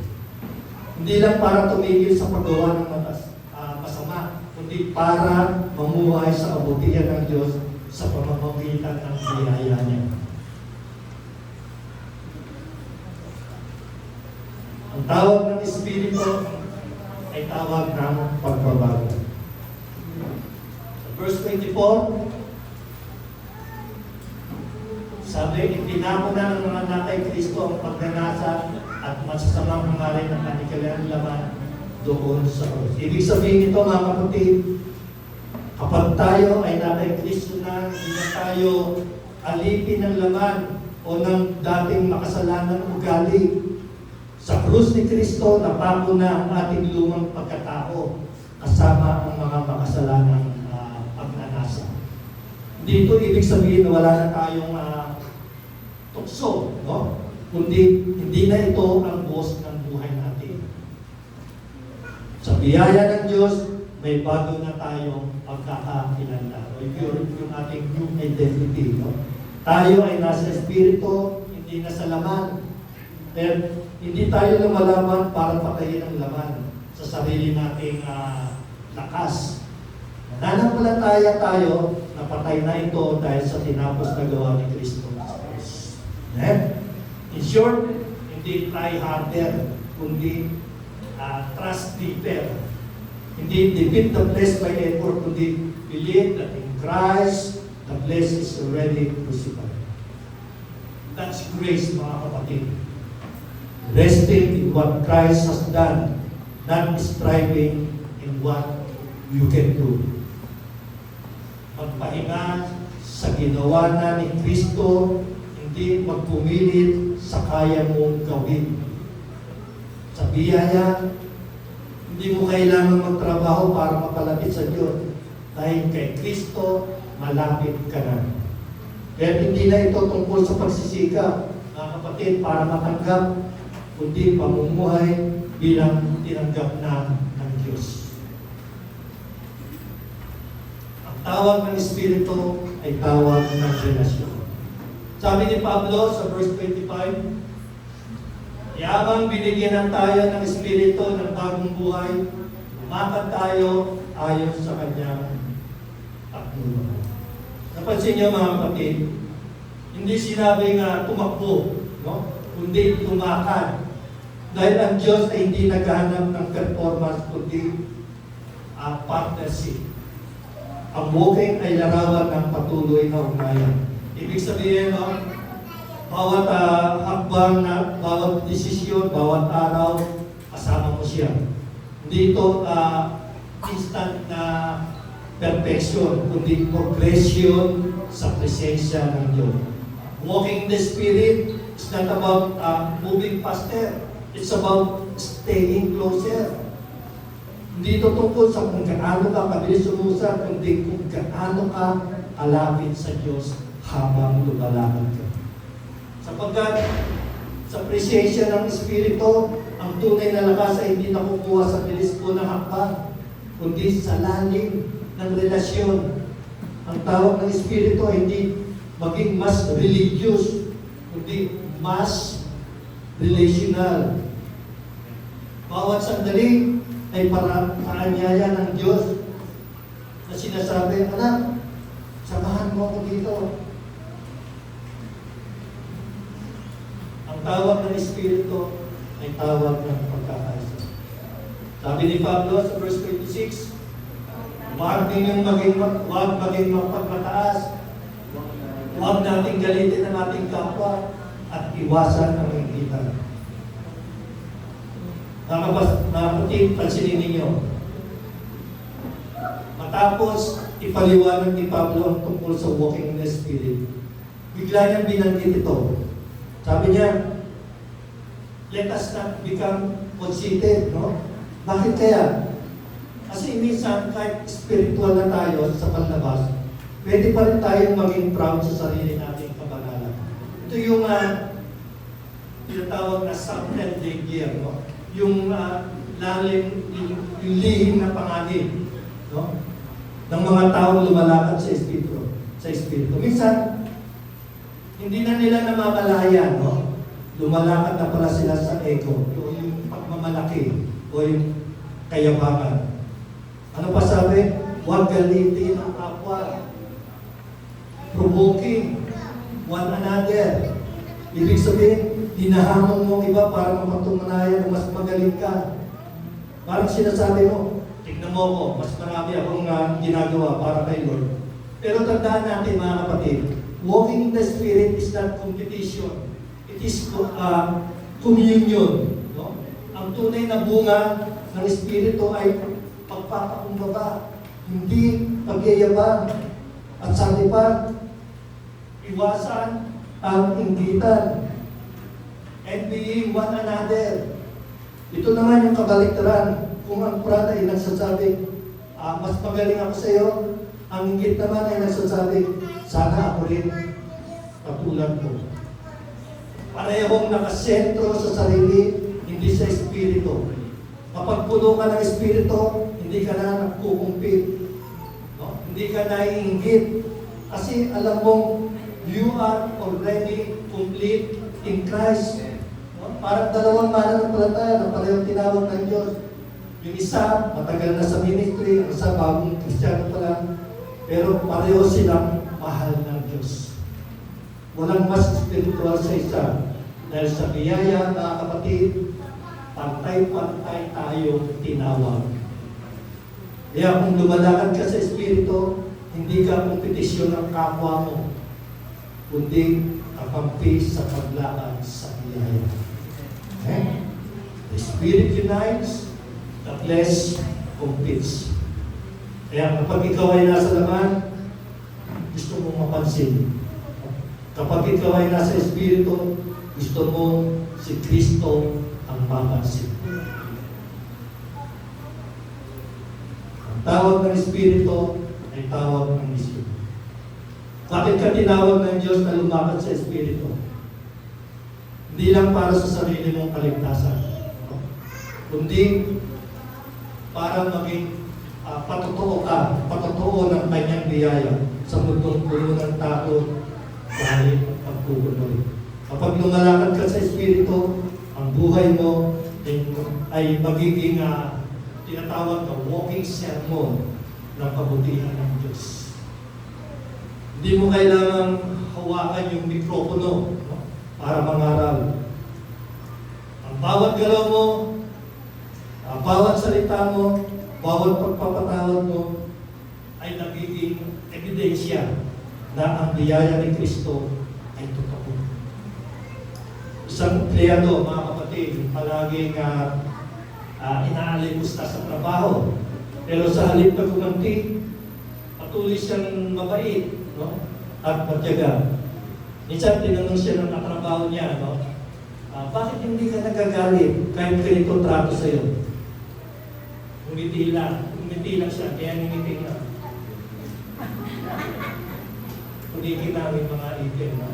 Hindi lang para tumigil sa paggawa ng masama, kundi para mamuhay sa kabutihan ng Diyos sa pamamagitan ng biyaya niya. Ang tawag ng Espiritu ay tawag ng pagbabago. Sa verse 24, sabi, itinako na ng mga natay Kristo ang pagnanasa at masasamang hangarin ng kanilang laman doon sa krus. Ibig sabihin nito, mga kapatid, kapag tayo ay natay Kristo na, hindi na tayo alipin ng laman o ng dating makasalanan ugali. Sa krus ni Kristo, napako na ang ating lumang pagkatao kasama ang mga makasalanang pagnanasa. Dito ibig sabihin na wala na tayong tukso, no? Kundi hindi na ito ang boss ng buhay natin. Sa biyaya ng Diyos, may bago na tayong pagkakakilala. O yung ating new identity, no? Tayo ay nasa Espiritu, hindi na sa laman. Then, hindi tayo lumalaban para patayin ang laman sa sarili nating lakas. Nananampalataya tayo, napatay na ito dahil sa tinapos na gawa ni Kristo. In short, hindi try harder, kundi trust deeper. Hindi defeat the flesh by effort, kundi believe that in Christ, the flesh is already crucified. That's grace, mga kapatid. Resting in what Christ has done, not striving in what you can do. Magpahinga sa ginawa na ni Kristo, hindi magpumilit sa kaya mong gawin. Sa biyaya, hindi mo kailangan magtrabaho para mapalapit sa Diyos. Dahil kay Kristo, malapit ka na. Kaya hindi na ito tungkol sa pagsisikap, mga kapatid, para matanggap, kundi pamumuhay bilang tinanggap na ng Diyos. Ang tawag ng Espiritu ay tawag ng relasyon. Sabi ni Pablo sa verse 25, yabang binigyan ng tayo ng Espiritu ng bagong buhay, umakad tayo ayon sa kanyang pagtulong. Napansin niyo, mga kapatid, hindi sinabing tumakbo, no? Kundi tumakad. Dahil ang Diyos ay hindi naghahanap ng performance, kundi partnership. Ang walking ay larawan ng patuloy na ugnayan. Ibig sabihin, no, bawat hakbang, bawat desisyon, bawat araw, kasama mo siya. Hindi ito instant na perfection, kundi progression sa presensya ng Diyos. Walking in the Spirit is not about moving faster. It's about staying closer. Hindi ito tungkol sa kung gaano ka kabilis umusap, kundi kung gaano ka kalapit sa Diyos habang lumalakad ka. Sapagkat sa presensya ng Espiritu, ang tunay na lakas ay hindi nakukuha sa bilis po ng hakbang, kundi sa lalim ng relasyon. Ang tawag ng Espiritu ay hindi maging mas religious, kundi mas relational. Bawat sandali ay para kaanyaya ng Diyos na sinasabi, anak, samahan mo ako dito. Ang Ang tawag ng Espiritu ay tawag ng pagkakaisa. Sabi ni Pablo sa verse 26, huwag maging mapagmataas, huwag nating galitin ang ating kapwa, at iwasan ang inggitan. Mga kapatid, pansinin ninyo, matapos ipaliwanag ni Pablo ang tungkol sa walking in the Spirit, bigla niyang binanggit ito. Sabi niya, let us not become conceited, no? Bakit kaya? Kasi minsan, kahit spiritual na tayo sa panlabas, pwede pa rin tayong maging proud sa sarili nating kabanalan. Ito yung tinatawag na subtle danger, no? Yung lalim, yung lihim na panganib, no? Ng mga taong lumalakad sa Espiritu. Minsan, hindi na nila namamalayan, no? Lumalakad na pala sila sa ego, yung pagmamalaki, o yung kayabangan. Ano pa sabi? Huwag galitin ang kapwa. Provoking one another. Ibig sabihin, hinahamon mo iba para mapatunayan na mas magaling ka. Parang sinasabi mo, tignan mo ako, mas marami akong ginagawa para kay Lord. Pero tandaan natin mga kapatid, walking in the Spirit is not competition. It is communion. No? Ang tunay na bunga ng Espiritu ay pagpapakumbaba, hindi pagyayabang. At sabi pa, iwasan ang inggitan, envying one another. Ito naman yung kabaliktaran. Kung ang pride ay nagsasabi, mas magaling ako sa iyo, ang inggit naman ay nagsasabi, sana ako rin katulad mo. Parehong nakasentro sa sarili, hindi sa Espiritu. Kapag puno ka ng Espiritu, hindi ka na nagkukumpit. No? Hindi ka naiinggit. Kasi alam mong, you are already complete in Christ. No? Parang dalawang mananampalataya na parehong tinawag ng Diyos. Yung isa, matagal na sa ministry, ang isa, bagong Kristiyano pa lang. Pero pareho silang mahal ng Diyos. Walang mas spiritual sa isa. Dahil sa biyaya, mga kapatid, pantay-pantay tayo tinawag. Kaya kung lumalakad ka sa Espiritu, hindi ka kompetisyon ng kapwa mo, kundi kakampi sa paglakad sa biyaya. Okay? The Spirit unites, the flesh competes. Kaya kapag ikaw ay nasa laman, gusto mong mapansin. Kapag ikaw ay nasa Espiritu, gusto mo si Kristo ang mapansin. Ang tawag ng Espiritu ay tawag ng misyon. Bakit ka tinawag ng Diyos na lumakad sa Espiritu? Hindi lang para sa sarili mong kaligtasan, kundi para maging patotoo ng kanyang biyaya sa mundong puno ng takot, galit at pagkukuloy. Kapag lumalakad ka sa Espiritu, ang buhay mo ay magiging tinatawag na walking sermon ng kabutihan ng Diyos. Hindi mo kailangang hawakan yung mikropono, no? Para mangaral. Ang bawat galaw mo, ang bawat salita mo, bawat pagpapatawad mo, ay nagiging ebidensya na ang biyaya ni Kristo ay totoo. Isang empleyado, mga kapatid, palaging inaalimusta sa trabaho. Pero sa halip na gumanti, patuloy siyang mabait, no? At matyaga. Minsan tinanong siya ng katrabaho niya, no? Bakit hindi ka nagagalit kahit ganito trato sa'yo? Umiti lang siya, kaya ngumiti lang. Punikin namin mga itin, no?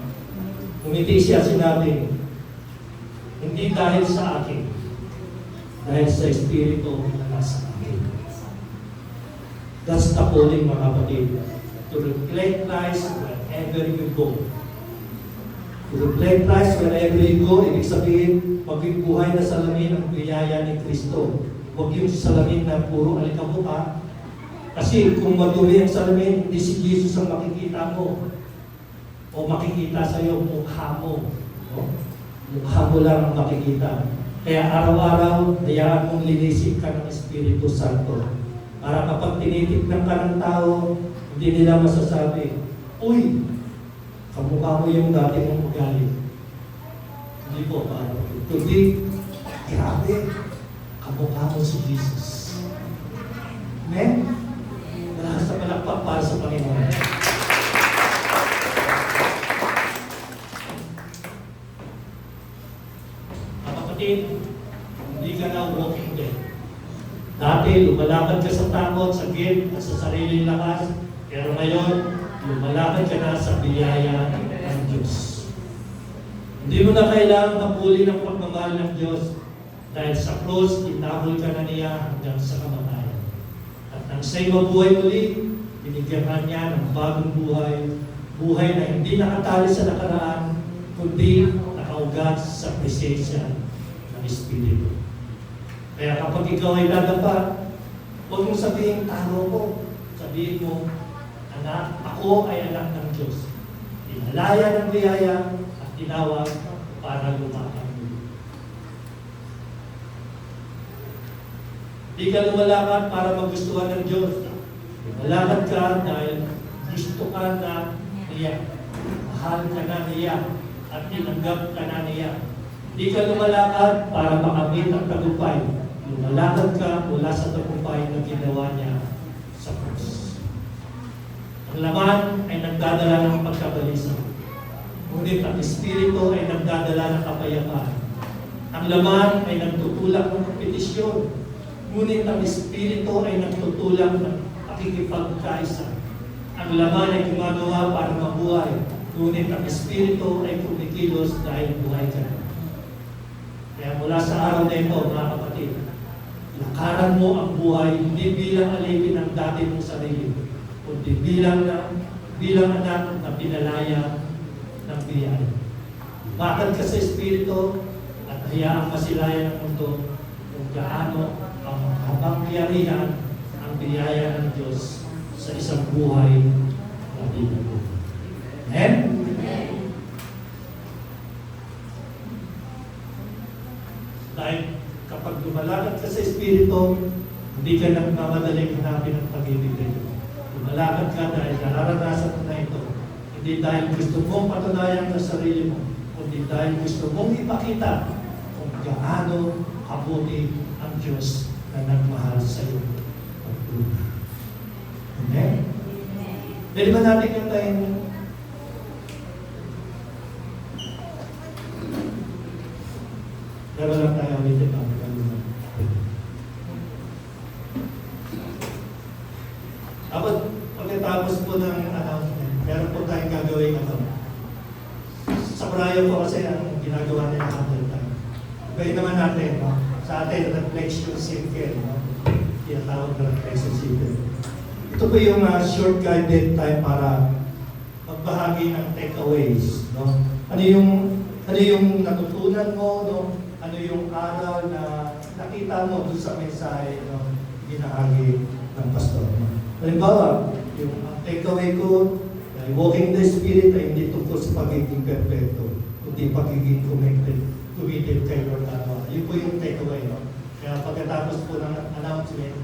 Umiti siya, sinabi, hindi dahil sa akin, dahil sa Espiritu na nasa akin. That's the calling, mga kapatid. To reflect Christ wherever you go. To reflect Christ wherever you go, ibig sabihin, maging buhay na salamin ang biyaya ni Kristo. Huwag yung salamin na puro alikabuka. Kasi kung madumi ang salamin, hindi si Jesus ang makikita mo. O makikita sa iyo mukha mo. No? Mukha mo lang ang makikita. Kaya araw-araw, hayaan mong linisin ka ng Espiritu Santo. Para kapag tinitignan ka ng tao, hindi nila masasabi, uy, kamukha mo yung dati mong ugali. Hindi po, parang. Kundi, grabe, kamukha mo si Jesus. Amen? Malakas na palakpak para sa Panginoon. Kapatid, hindi ka na walking dead. Dati, lumalakad ka sa takot, sa guilt, at sa sariling lakas. Pero ngayon, lumalakad ka na sa biyaya ng Diyos. Hindi mo na kailangang mapuli ng pagmamahal ng Diyos dahil sa cross, itakol ka na niya hanggang sa kamatayan. At nang siya'y mabuhay muli, binigyan ka niya ng bagong buhay, buhay na hindi nakatali sa nakaraan, kundi nakaugat sa presensya ng Espiritu. Kaya kapag ikaw ay dadapa, huwag mong sabihin, talo ko. Sabihin mo, anak, ako ay anak ng Diyos. Inalaya ng biyaya at tinawag para lumakad. Hindi ka lumalakad para magustuhan ng Diyos. Lumalakad ka dahil gusto ka na niya. Mahal ka na niya at tinanggap ka na niya. Hindi ka lumalakad para makamit ang tagumpay. Lumalakad ka mula sa tagumpay na ginawa niya sa krus. Ang laman ay nagdadala ng pagkabalisa. Ngunit ang Espiritu ay nagdadala ng kapayapaan. Ang laman ay nagtutulak ng kompetisyon. Ngunit ang Espiritu ay nagtutulak ng pakikipagkaisa. Ang laman ay gumagawa para mabuhay. Ngunit ang Espiritu ay kumikilos dahil buhay ka. Kaya mula sa araw na ito, mga kapatid, lakaran mo ang buhay hindi bilang alipin ng dati mong sarili, kundi bilang anak na pinalaya ng biyaya. Bakit ka sa Espiritu at hayaang masilayan ng mundo kung gaano ang kapangyarihan ang biyaya ng Diyos sa isang buhay na binago. Amen? Dahil kapag lumalakad ka sa Espiritu, hindi ka nagmamadaling hanapin ang pag-ibig ng Diyos. Lumalakad ka dahil nararanasan mo na ito. Hindi dahil gusto mong patunayan sa sarili mo, kundi dahil gusto mong ipakita kung gaano kabuti ang Diyos na nagmahal sa iyo. Amen? Pwede ba natin yung tayo mo? Pero lang tayo ulit ang pagkalunan. Pagkatapos po ng announcement, meron po tayong gagawin sa prayer po kasi ang ginagawa nila handle time. Gawin naman natin, no? Sa atin, reflection circle, no? Tinatawag na reflection circle. Ito po yung short guided time para magbahagi ng takeaways, no? Ano yung natutunan mo, no? Ano yung aral na nakita mo doon sa mensahe, no? Ginahagi ng pastor, no? Halimbawa, yung takeaway ko, walking the Spirit ay hindi tungkol sa pagiging perfecto, kundi pagiging committed kay Lord. Yun po yung takeaway, no? Kaya pagkatapos po ng announcement,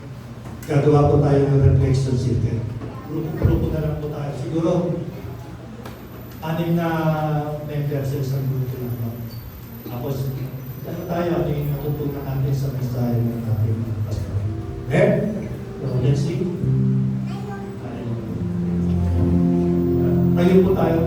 gagawa po tayo ng reflection circle. Grupo na lang po tayo. Siguro, 6 na members sa isang grupo lang. No? Tapos, ano tayo, ano yung natutunan natin sa mensahe ng ating pastor. Okay? So, let's see. Tayo po tayo.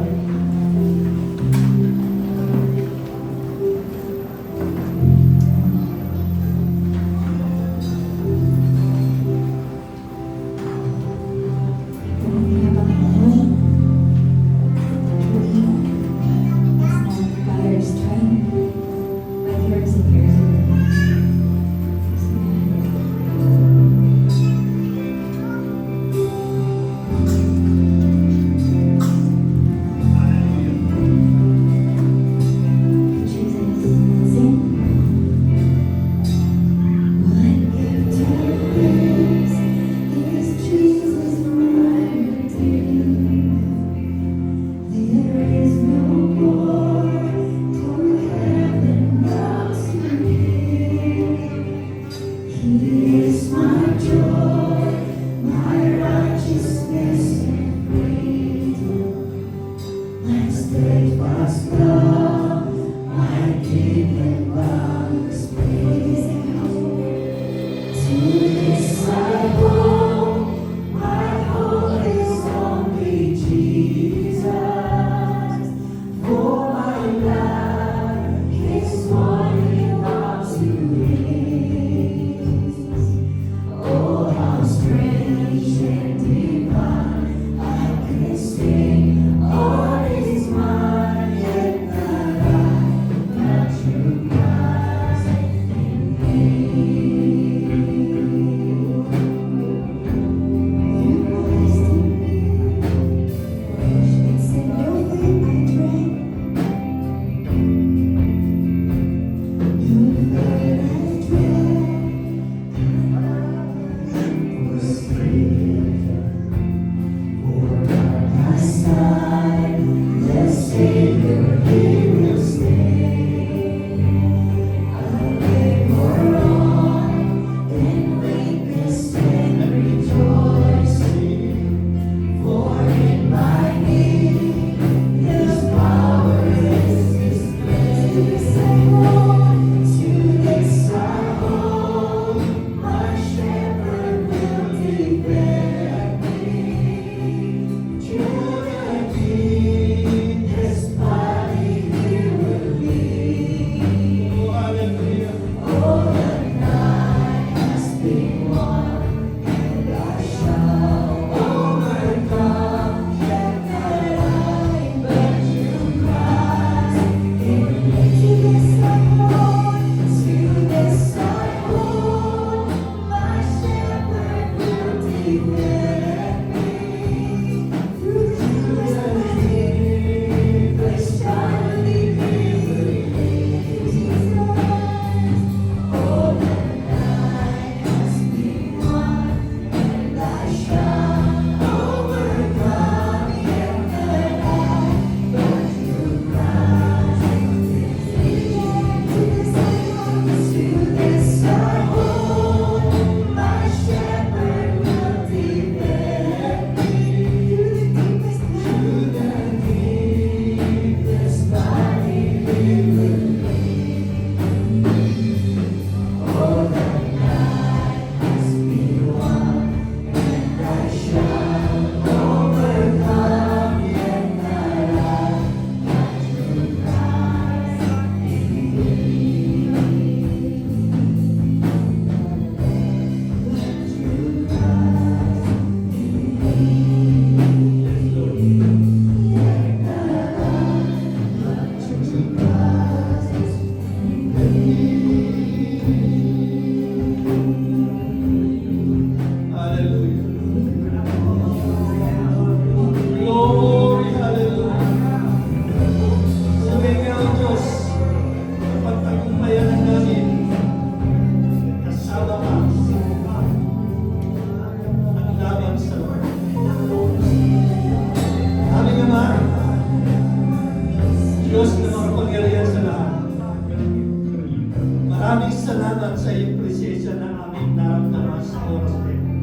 Maraming salamat sa iyong presensya na aming naramdaman sa oras na ito.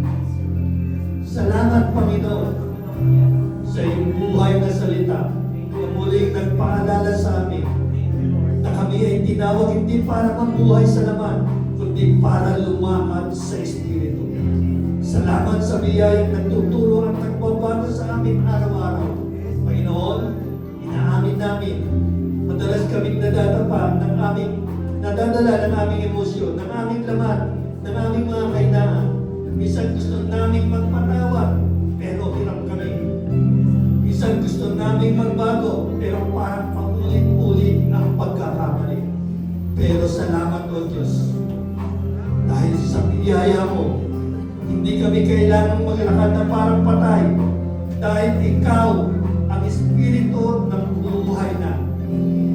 Salamat, Panginoon, sa iyong buhay na salita na muling nagpaalala sa amin na kami ay tinawag hindi para mabuhay sa laman, kundi para lumakad sa Espiritu. Salamat sa biyayang nagtuturo at nagbabago sa amin araw-araw. Panginoon, inaamin namin, madalas kaming nadadapa ng aming nadadala ng aming emosyon, ng aming laman, ng aming mga kainaan. Minsan gusto namin magpatawad, pero hirap kami. Minsan gusto namin magbago, pero parang paulit-ulit ang pagkakamali. Pero salamat o Diyos, dahil sa biyaya mo, hindi kami kailangang maglakad na parang patay, dahil ikaw ang Espiritu ng buhay na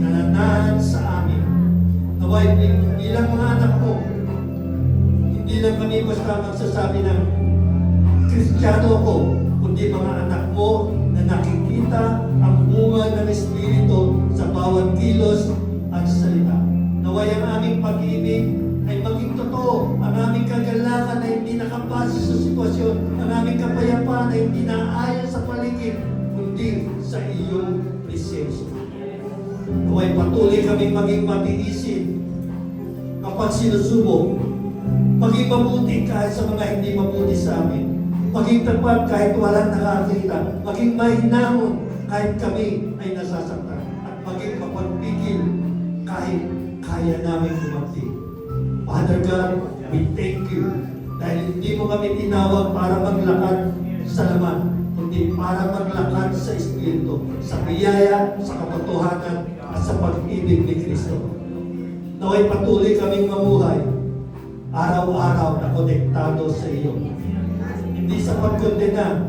nananahan sa amin. Naway bilang mga anak mo, hindi lang kami basta magsasabi ng Kristiyano ko, kundi mga anak mo na nakikita ang bunga ng Espiritu sa bawat kilos at salita. Naway ang aming pag-ibig ay maging totoo, ang aming kagalakan ay hindi nakabase sa sitwasyon, ang aming kapayapaan ay hindi naayon sa paligid, kundi sa iyong presensya. Naway patuloy kaming maging matiisin kapag sinusubok, maging mabuti kahit sa mga hindi mabuti sa amin, maging tapat kahit walang nakakita, maging mahinahon kahit kami ay nasasaktan, at maging mapagpigil kahit kaya namin kumapti. Father God, we thank you dahil hindi mo kami tinawag para maglakad sa laman, kundi para maglakad sa Espiritu, sa biyaya, sa katotohanan, at sa pag-ibig ni Kristo. Naway patuloy kaming mamuhay araw-araw na konektado sa iyo. Hindi sa pagkondena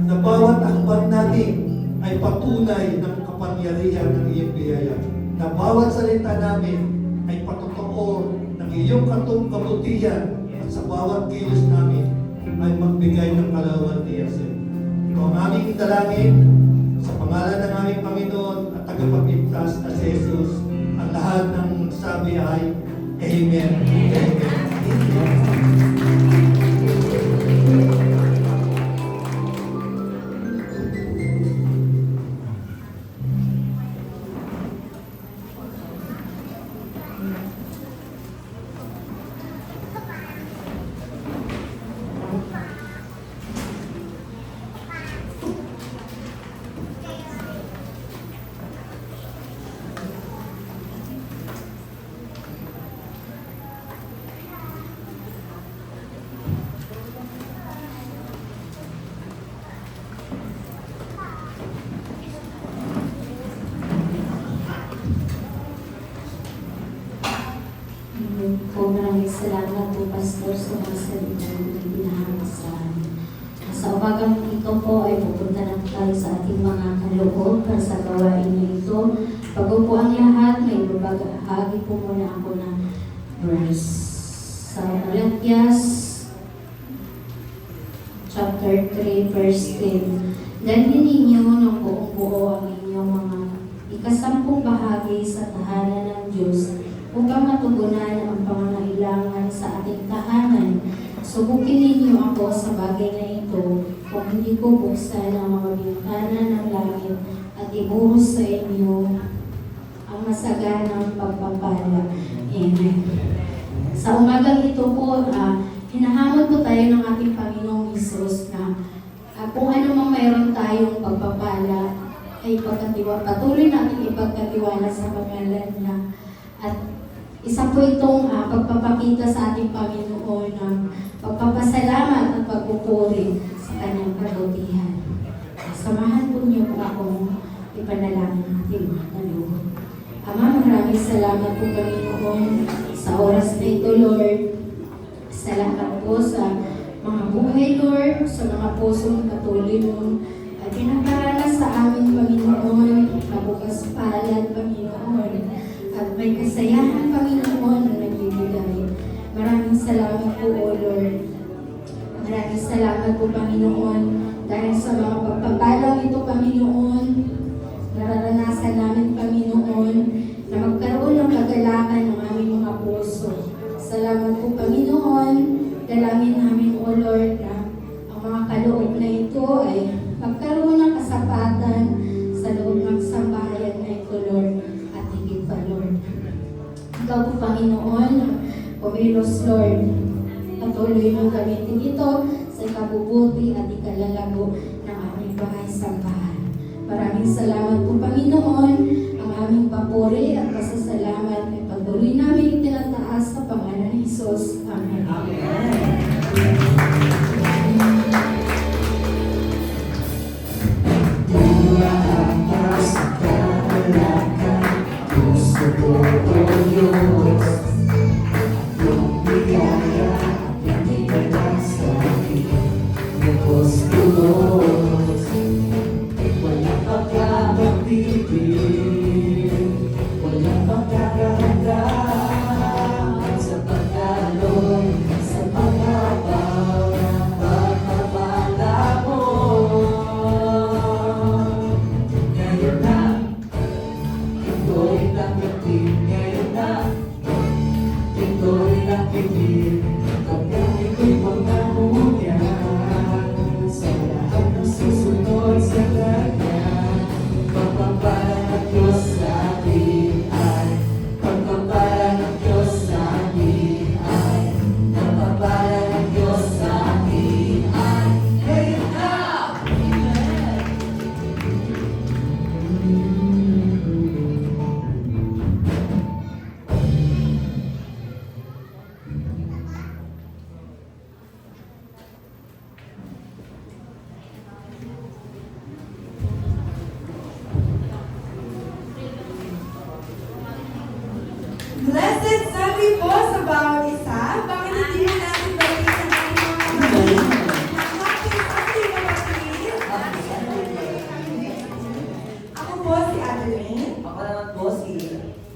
na bawat hakbang natin ay patunay ng kapangyarihan ng iyong biyaya. Na bawat salita namin ay patotoo ng iyong kabutihan, at sa bawat kilos namin ay magbigay ng kalawalhatian. Ito ang aming dalangin sa pangalan ng aming Panginoon at tagapagligtas na si Jesus. Ang lahat ng sabi ay Amen. Amen. Po, maraming salamat po, Pastor, sa mga salita na pinahanga sa amin. Sa umagang ito po ay pupunta na tayo sa ating mga kaloob para sa gawain na ito. Bago po ang lahat, may babahagi po muna ako ng verse. Sa Galatians chapter 3, verse 10. Dalhin ninyo ng buong buo ang inyong mga ikasampung bahagi sa tahanan ng Diyos upang matugunan ang pangangailangan sa ating tahanan. Subukin ninyo ako sa bagay na ito kung hindi ko buksan ang mga bintana ng langit at ibuhos sa inyo ang masaganang pagpapala. Amen. Sa umagang ito po, hinahamon po tayo ng ating Panginoong Hesus na kung ano mang mayroon tayong pagpapala ay patuloy natin ipagkatiwala sa pangalan niya. At isa po itong pagpapakita sa ating Panginoon ng pagpapasalamat at pagpupuri sa kanyang kabutihan. Samahan po niyo po akong ipanalangin ating mga kaloob. Ama, maraming salamat po Panginoon sa oras na ito, Lord. Salamat po sa mga buhay, Lord, sa mga pusong patuloy mo at pinaparanas sa aming Panginoon na bukas palad, Panginoon. At may kasayahan, Panginoon, na nagbibigay. Maraming salamat po, O Lord. Maraming salamat po, Panginoon, dahil sa mga pagpapalang ito, Panginoon, nararanasan namin, Panginoon, na magkaroon ng kagalakan ng aming mga puso. Panginoon, Kumilos Lord. Patuloy mong gamitin ito sa ikabubuti at ikalalago ng aming bahay sambahan. Maraming salamat po, Panginoon. Ang aming papuri at pasasalamat ay patuloy namin itinataas sa pangalan ni Jesus. Amen. Blessed Sunday po sa bawat isa. Bakit hindi mo natin balikin ang ating mga kapatid? Happy Sunday, kapatid! Ako po si Adeline. Ako naman po si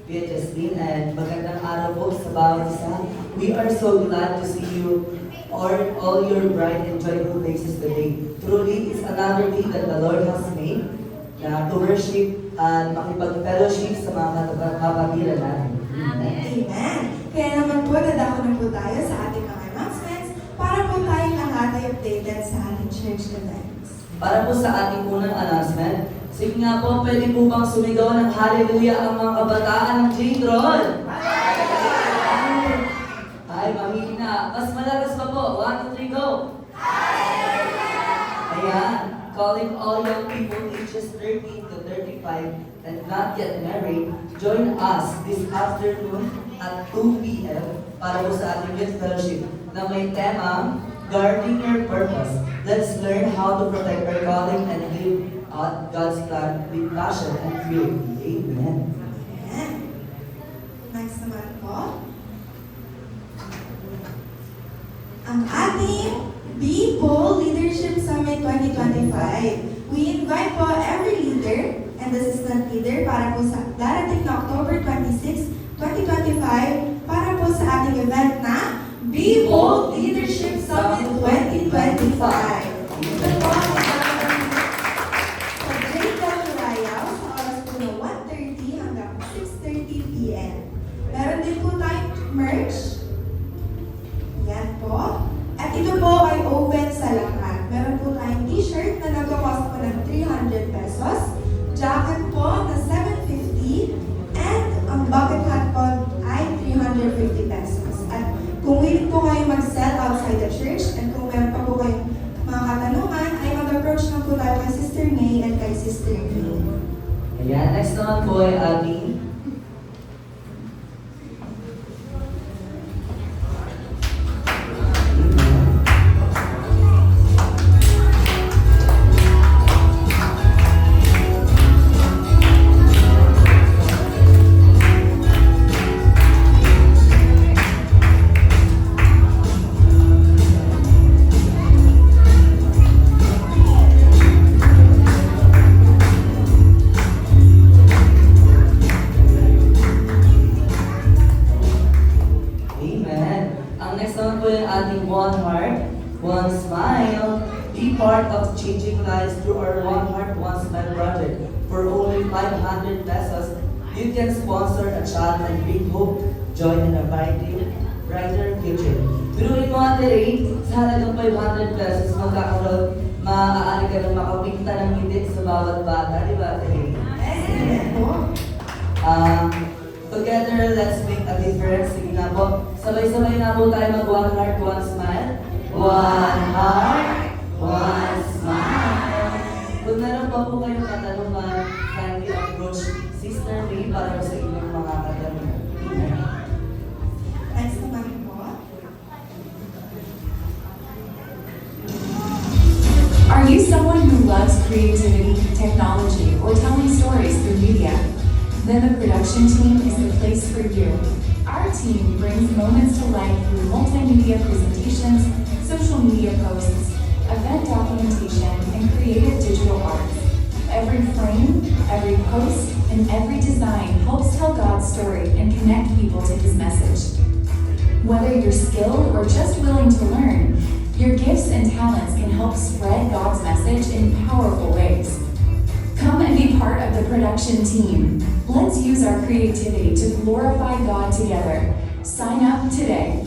Pia Jasmine and magandang araw po sa bawat isa. We are so glad to see you all your bright and joyful faces today. Truly, it's another day that the Lord has made na to worship at makipag-fellowship sa mga kapatiran natin. Amen. Kaya naman po, dadako na po tayo sa ating mga announcements para po tayong lahat ay updated sa ating church events. Para po sa ating unang announcement, sige nga po, pwede po bang sumigaw ng hallelujah ang mga kabataan ng J-Tron? Ay, mahina. Mas malakas pa po. 1, 2, 3, go! Ayan. Calling all young people ages 13 to 35 and not yet married, join us this afternoon at 2 p.m. para po sa ating youth fellowship na may temang Guarding Your Purpose. Let's learn how to protect our calling and live out God's plan with passion and purity. Amen. Amen. Next naman po, ang ating Be Bold Leadership Summit 2025. We invite po every leader and assistant leader para po sa darating na October 26, 2025 para po sa ating event na Be Bold Leadership Summit 2025. Ito po ang magkakaroon sa J.W. Rayaw sa oras po na 1:30 hanggang 6:30 p.m. Meron din po tayong merch. Yan po. At ito po ay open sa lahat. Meron po tayong t-shirt na nagkakost po ng 300 pesos, jacket po na 750, and ang bucket hat po ay 350 pesos. At kung willing po kayo mag-sell outside the church, and kung meron pa po kayong mga katanungan, ay mag-approach na po tayo kay Sister May and kay Sister May. Ayan, next naman po ay ating One Heart, One Smile. Be part of changing lives through our One Heart, One Smile project. For only 500 pesos, you can sponsor a child and bring hope, joy, and a brighter future. Biruin mo, Ate Ray, sa halagang 500 pesos, maaari ka na makapinta ng ngiti sa bawat bata, di ba, Ate Ray? Yes, po. Together, let's make a difference. Sige na po. Sabay-sabay na po tayo mag one heart, one smile. One heart, one smile. Kung meron pa po kayong katanungan, kindly approach Sister May para po sa inyong mga katanungan. Next naman po. Are you someone who loves creativity, technology, or telling stories through media? Then the production team is the place for you. Our team brings moments to life through multimedia presentations, social media posts, event documentation, and creative digital arts. Every frame, every post, and every design helps tell God's story and connect people to His message. Whether you're skilled or just willing to learn, your gifts and talents can help spread God's message in powerful ways. Come and be part of the production team. Let's use our creativity to glorify God together. Sign up today.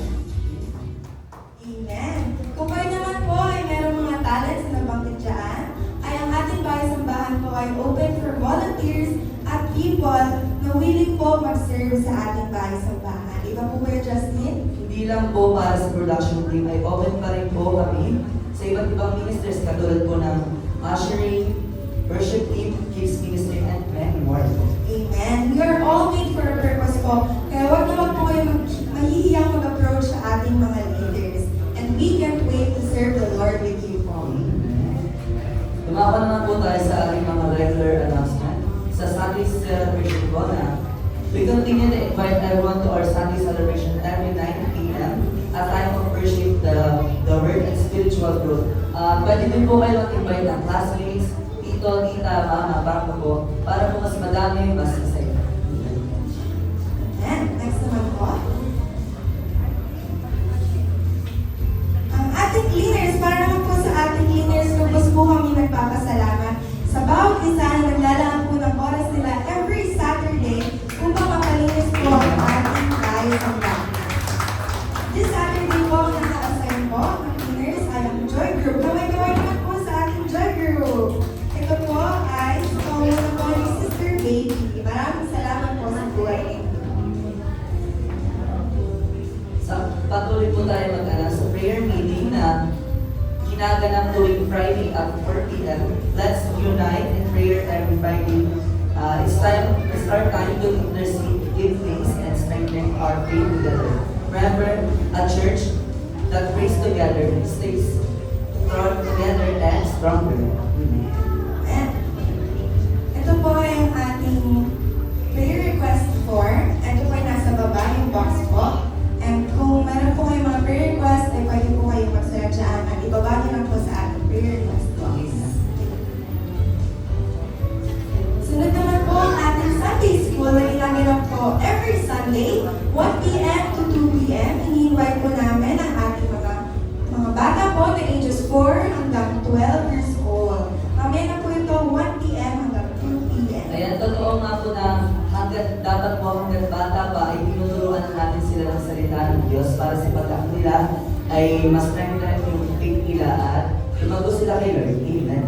Amen. Kung kayo naman po ay merong mga talents na nabanggit dyan, ay ang ating bahay-sambahan po ay open for volunteers at people na willing po mag-serve sa ating bahay-sambahan. Iba po kayo, Justin? Hindi lang po para sa production team, ay open pa rin po kami sa iba't ibang ministers katulad po ng ushering, worship team, kids ministry, and many more. Amen. We are all made for a purpose po. Kaya huwag naman po kayo mahihiyang mag-approach sa ating mga leaders. And we can't wait to serve the Lord with you po. Lumapa naman po tayo sa ating mga regular announcement. Sa Sunday celebration po na we continue to invite everyone to our Sunday celebration every 9 p.m. at time of worship, the word and spiritual growth. Pwede din po kayo mag-invite ng classmates, tito, tita, mama, papa po, para po mas madami, mas masaya. Amen. Next naman po. Ang ating cleaners, para naman po sa ating cleaners, lubos po kami nagpapasalamat sa bawat isa na naglalaan po ng oras nila every Saturday upang mapalinis po ang ating bahay-sambahan. This Saturday po, ang naka-assign po ng cleaners ay ang Joy Group. Kaway-kaway naman po sa ating Joy Group. Ito po ay sa pangunan po ni Sister Baby. Maraming salamat po sa buhay ninyo. Patuloy po tayo mag-anak sa prayer meeting na ginaganap tuwing Friday at 4 p.m. Let's unite in prayer every Friday. It's our time to intercede, give thanks, and strengthen our faith together. Remember, a church that prays together stays strong together and stronger. Amen. Ito po ay ang ating prayer request form. Ito po ay nasa baba yung box po. And kung meron po kayong mga prayer request, ay pwede po kayong magsulat dyan at ibaba niyo lang po sa ating prayer request box. Sunod naman po ang ating Sunday school na ginaganap po every Sunday, 1 p.m. to 2 p.m. Ini-invite po namin ang ating mga bata po na ages 4 hanggang 12 years old. Mamaya na po ito 1 p.m. hanggang 2 p.m. Ayan, totoo nga po na dapat po hanggang bata pa ay tinuturuan natin sila ng salita ng Diyos para sa pagkakas nila ay mas strengthen yung faith nila at lumago sila kay Lord. Amen.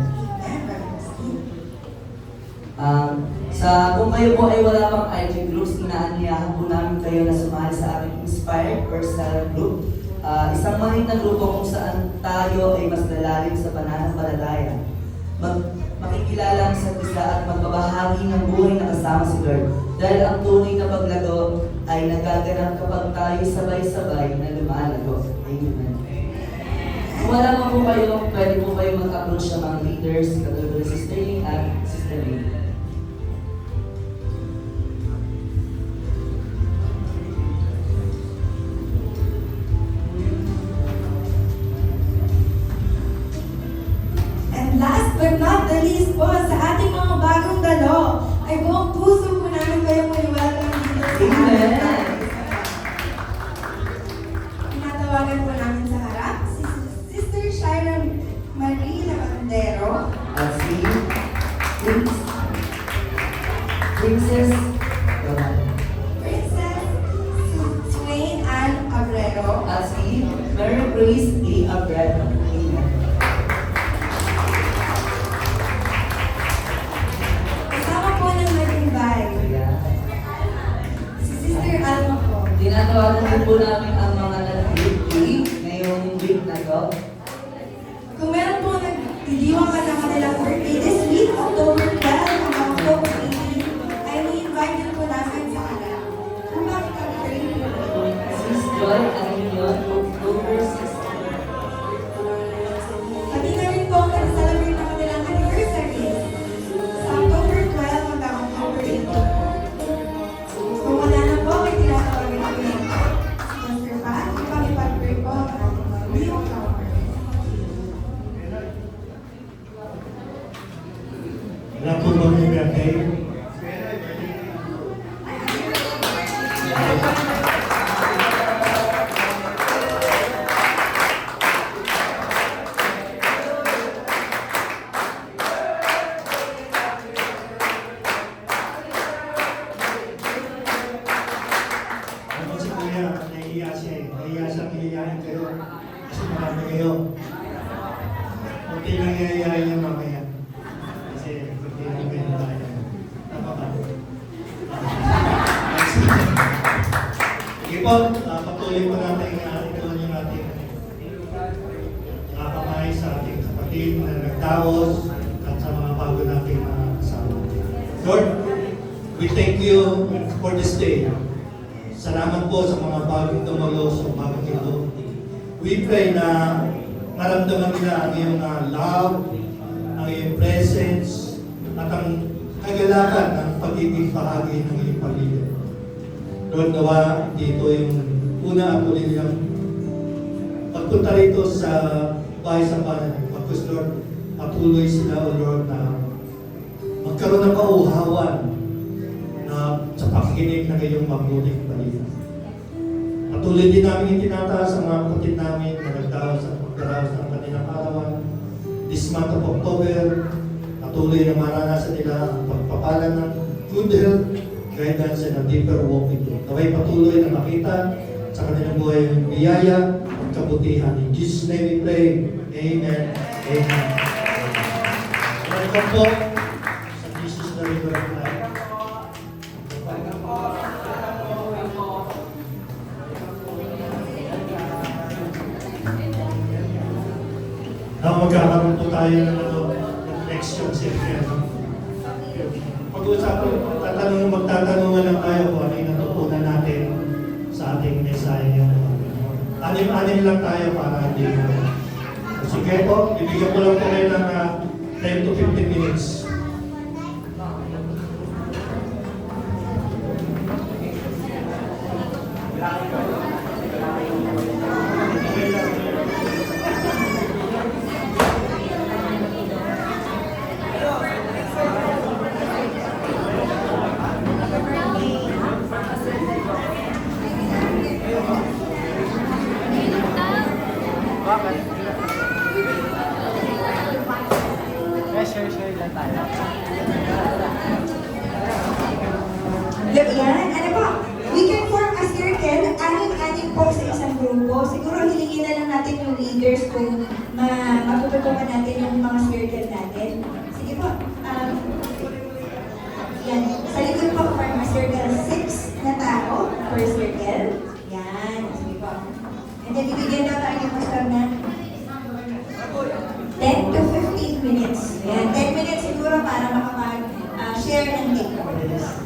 Kung kayo po ay wala pang IG groups, inaanyayahan po namin kayo na sumali sa aming Inspired Personal Group. Isang maliit na grupo kung saan tayo ay mas lalalim sa pananampalataya. Makikilala ang isa't isa at magbabahagi ng buhay na kasama si Lord. Dahil ang tunay na paglago ay nagaganap kapag tayo sabay-sabay na lumalago. Amen. Kung wala pa po kayo, pwede po kayo mag-approach sa mga leaders, katulad ni Sister Ling at Sister Ling. Last but not the least po, sa ating mga bagong dalo, ay buong puso po namin kayong welcome dito sa ating Amen. Tinatawagan po namin sa harap si Sister Shira Marie Lavandero, At si Princess Princess Swain Ann Abrero, at si Mary Grace A. Abrego. Amen. kasama po ng nag-invite Ayan. si papasalamatan po namin ang mga nag-birthday ngayong week na to. Kung meron po nagdidiwang ka ng kanilang birthday this week, October 12 hanggang October 18, ay i-invite din po namin sa kanila. Kung bakit kami kayo Sis Joy Alinion, October 16. pati na rin po ang nag-celebrate ng kanilang anniversary sa October 12 hanggang October 18. Kung wala na po, may tinatawagin kami. Mr. Pat, ipag-ipag-pray po ang ating mga biyong tower. Wala po ba may birthday? Ano si Kuya, nahihiya siya eh. Nahihiya siya, hihiyain kayo. Kasi marami kayo. Kunti lang hihiyain niya mamaya. Kasi kunti lang kayo tayo. Tama ba? Sige po, patuloy po natin ituloy yung ating kamay sa ating kapatid na nagdaos at sa mga bago nating mga kasama. Lord, we thank you for this day. Salamat po sa mga bagong dumalo sa bagong ito. We pray na maramdaman nila ang iyong love, ang iyong presence, at ang kagalakan ng pagiging bahagi ng iyong pamilya. Lord, nawa dito yung una at uli nilang pagpunta rito sa bahay sa banan. Pagkus, Lord, patuloy sila, O Lord, na magkaroon ng kauhawan na sa pakikinig ng iyong mabuting balita. Patuloy din namin itinataas sa mga kapatid namin na nagdaos at magdaraos ng kanilang arawan. This month of October, patuloy na maranasan nila ang pagpapala ng good health, guidance, and a deeper walk with you. Naway patuloy na makita sa kanilang buhay yung biyaya at kabutihan. In Jesus' name we pray. Amen. Amen. Welcome po sa Jesus na River of Life. Na magkakaroon po tayo ng next yung circle. Pag-uusapan, magtatanungan lang tayo kung ano yung natutunan natin sa ating mensahe. Anim-anim lang tayo para hindi. Sige po, bibigyan ko lang po kayo ng 10 to 15 minutes. Share lang tayo. Yan, ano po? We can form a circle, anim-anim po sa isang grupo. Siguro hilingin na lang natin yung leaders kung matututukan natin yung mga circle natin. Sige po. Yan. Sa likod po, form a circle, 6 na tao per circle. Yan. Sige po. And then, bibigyan na tayo ng pastor na 10 to 15 minutes. Yan. 10 minutes siguro para makapag-share ng takeaways.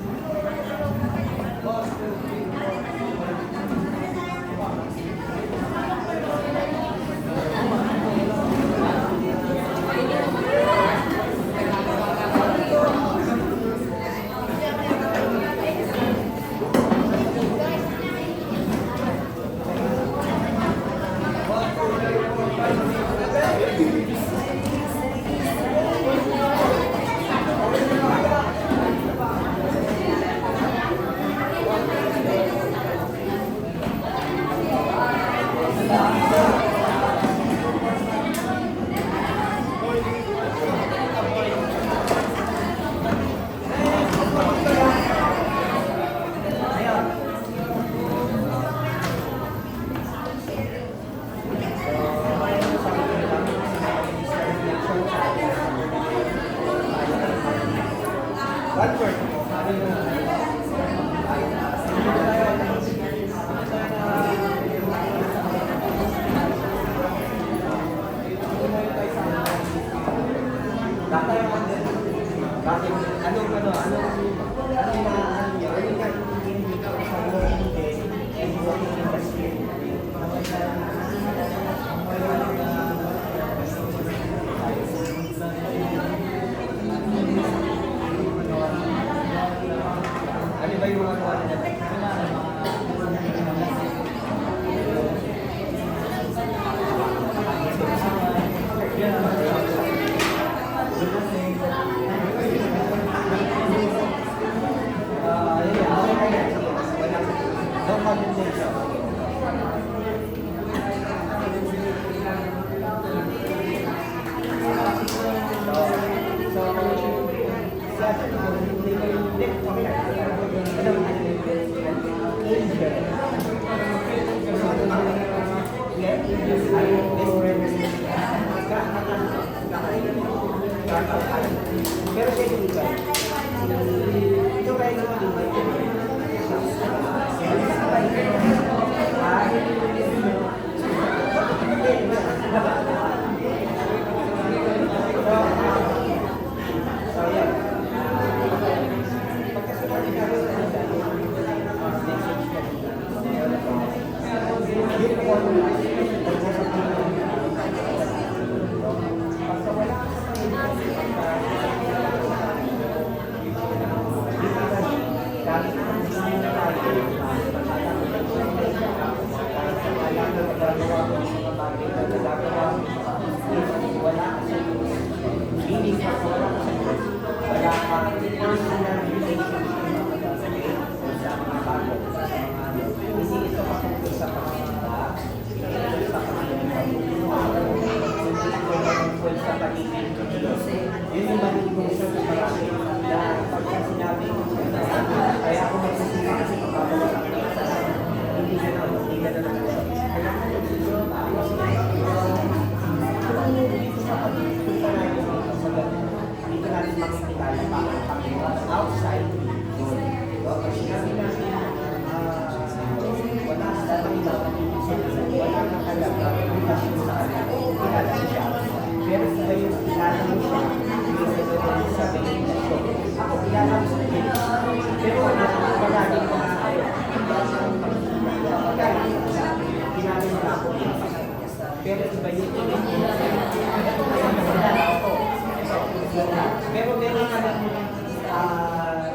Pero meron ka lang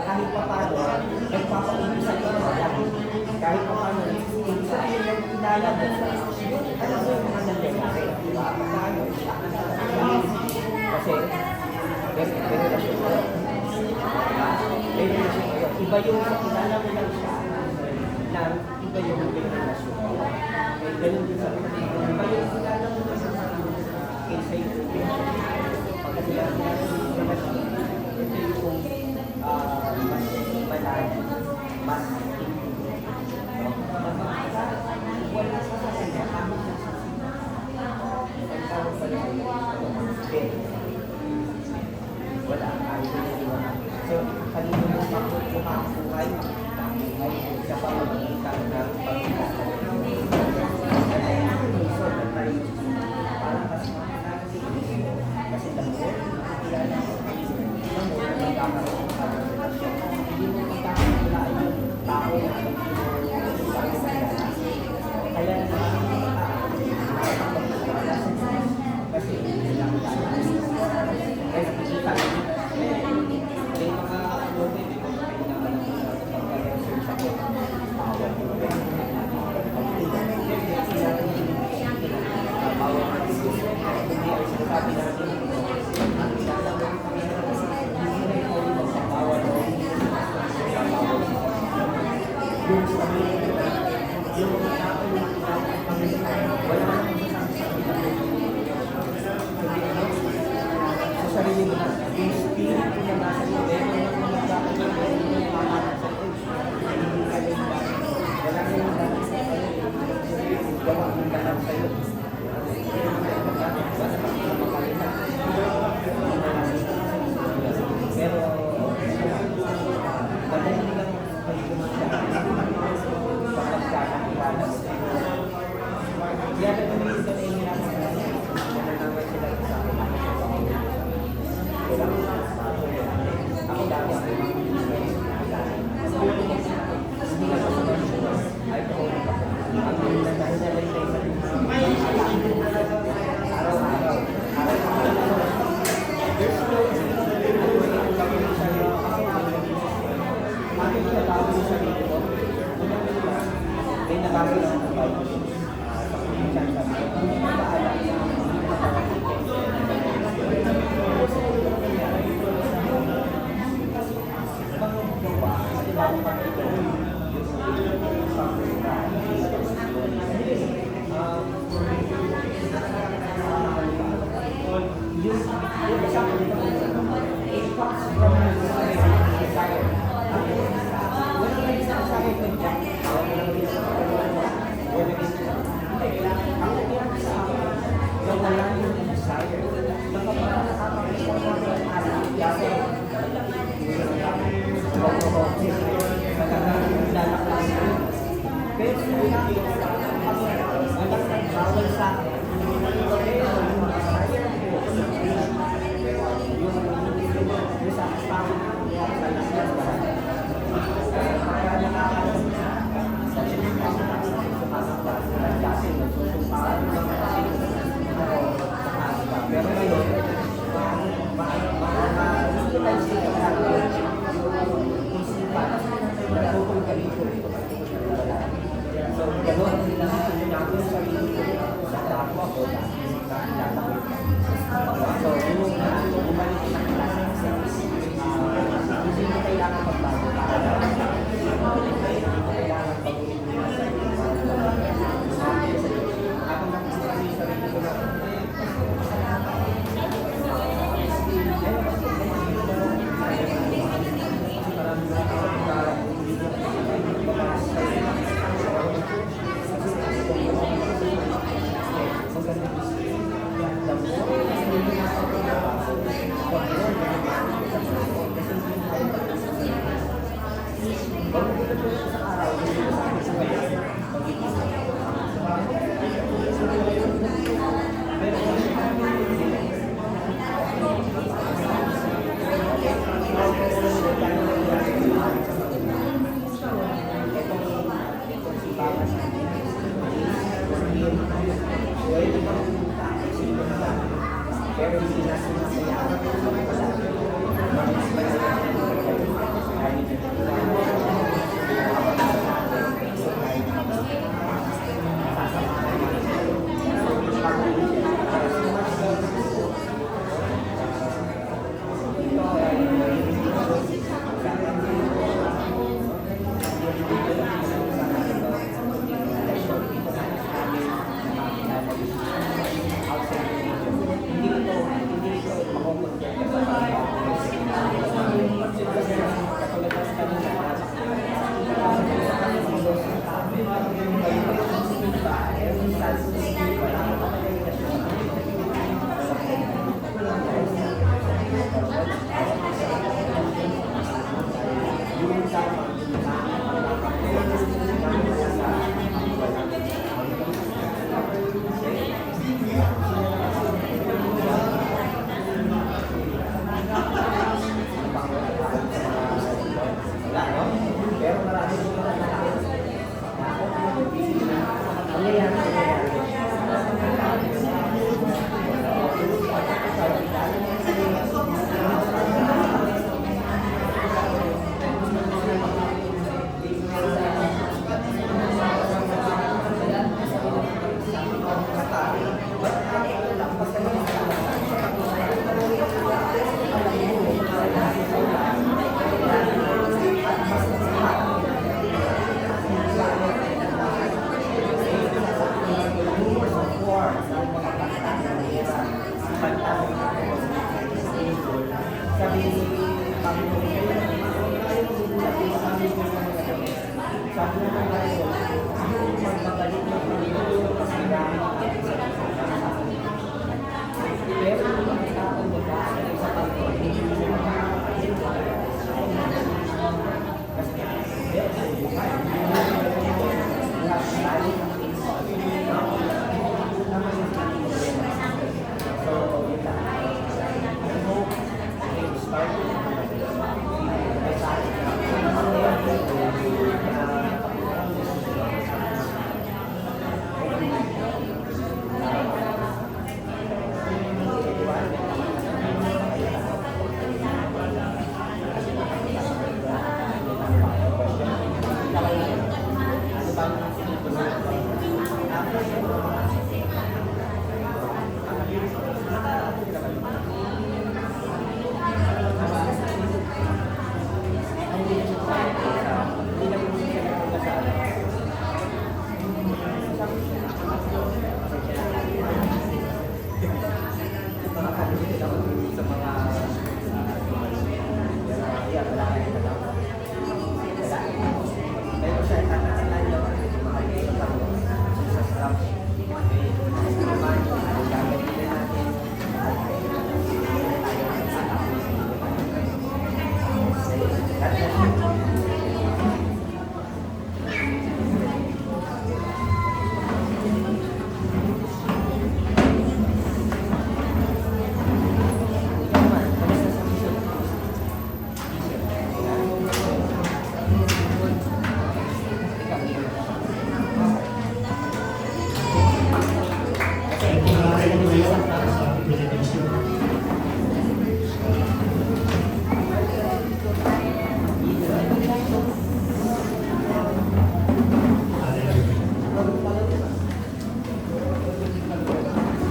kahit pa paano, nagpapauwi sa iyo. Kahit pa paano, ibig sabihin yung kilala mo, alam mo yung mga nangyayari, di ba? Pagkano, kasi, may relasyon ko. May relasyon ko. Iba yung kilala mo lang siya, na iba yung relasyon ko. Ganun din sa iba yung kilala mo lang siya, kaysa yung kasi yan, mas malalim, mas wala sa kanya, kami wala, so, kanino mo makakuhay sa pamamagitan ng parang kasi kasi dahil hindi mo magkakakilaan yung tao na kaya kasi hindi lang kaya nakikita may mga hindi ko kailangan pagka-research ako power sabi natin sa sarili mo na yung spirit mo na nasa iyo gawa ng dalang sa'yo pero madali lang kayo gumasya pagkakakilala mo yan ang naman ito na inirasan natin nananaman sila sa akin ako dati ako hindi ka sa ay ko ang nagdahilan sa araw-araw there's no bakit nagbago yung sarili mo? May nagbago lang sa Bible. Sa kumisan sa mga paalam sa bawal sa akin. Yung sa kasama sa laslas ba? Pagka nakakaroon sa sinipang sumasakta, dati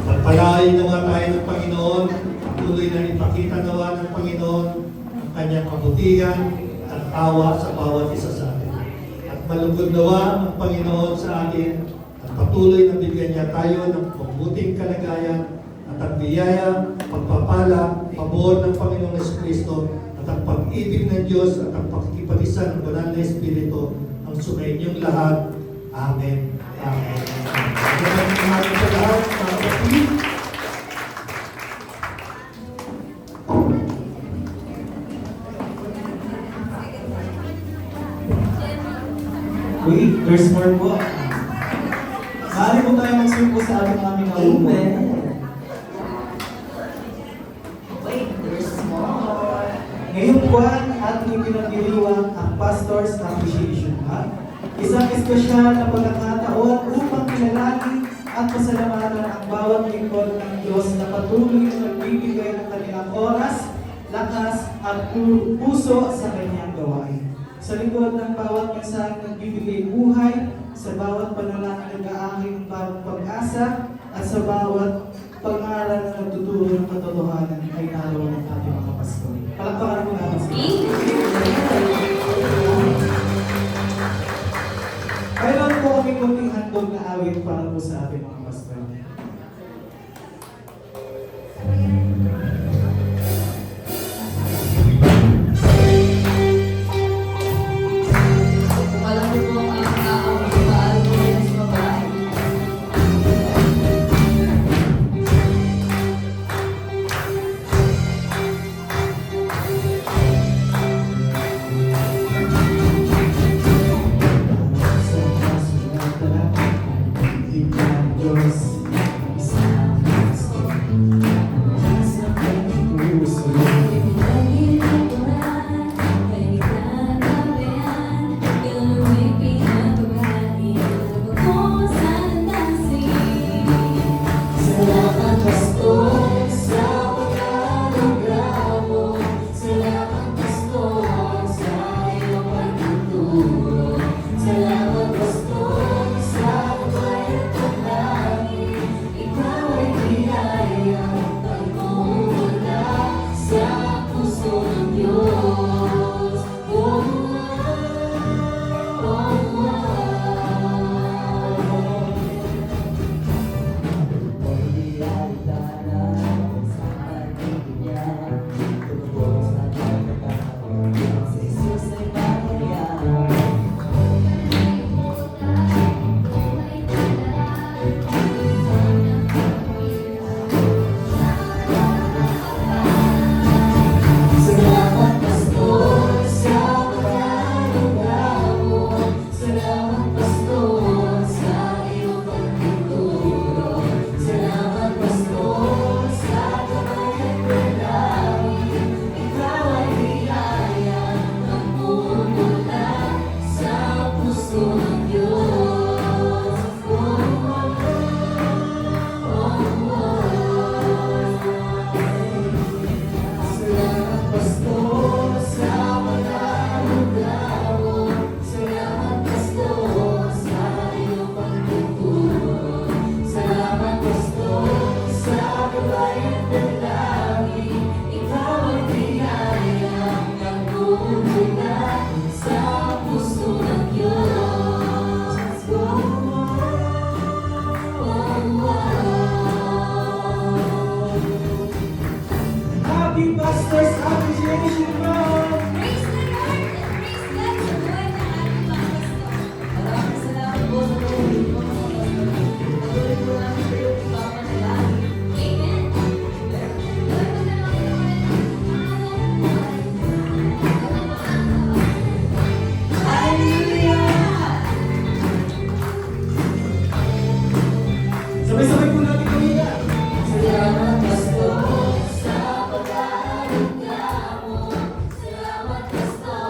Pagpalain nawa tayo ng Panginoon, tuloy na ipakita nawa ng Panginoon ang kanyang kabutihan at awa sa bawat isa sa atin. At malugod nawa ang Panginoon sa atin at patuloy na bigyan niya tayo ng mabuting kalagayan at ang biyaya, pagpapala, pabor ng Panginoong Jesucristo at ang pag-ibig ng Diyos at ang pakikipag-isa ng Banal na Espiritu ang sumainyong lahat. Amen. Amen. Magandang umaga sa lahat, mga kapatid. Uy, there's more po. Maaari po tayo magsubo sa ating aming naupo. Wait, there's more. Ngayong buwan, ating ipinagdiriwang ang Pastor's Appreciation Month. Isang espesyal na pagkakataon upang kinalagi at pasalamatan ang bawat lingkod ng Diyos na patuloy na nagbibigay ng kanilang oras, lakas at puso sa kanyang gawain. Sa likod ng bawat mensaheng nagbibigay buhay, sa bawat panalangin nag-aahing ng bagong pag-asa, at sa bawat pag-aaral na nagtuturo ng katotohanan ay naroon ang ating mga pastor. Palakpakan mo natin sila. Mayroon po kami kunting handog na awit para po sa ating mga pastor. Kung alam mo po ang paano mo rin sa babae. Happy Pastors Appreciation Month! Maraming salamat po sa patuloy po mga pastor. Patuloy po namin kayo ipapanalangin. Sabay-sabay po natin kami na. Salamat, Pastor. Salamat, Pastor!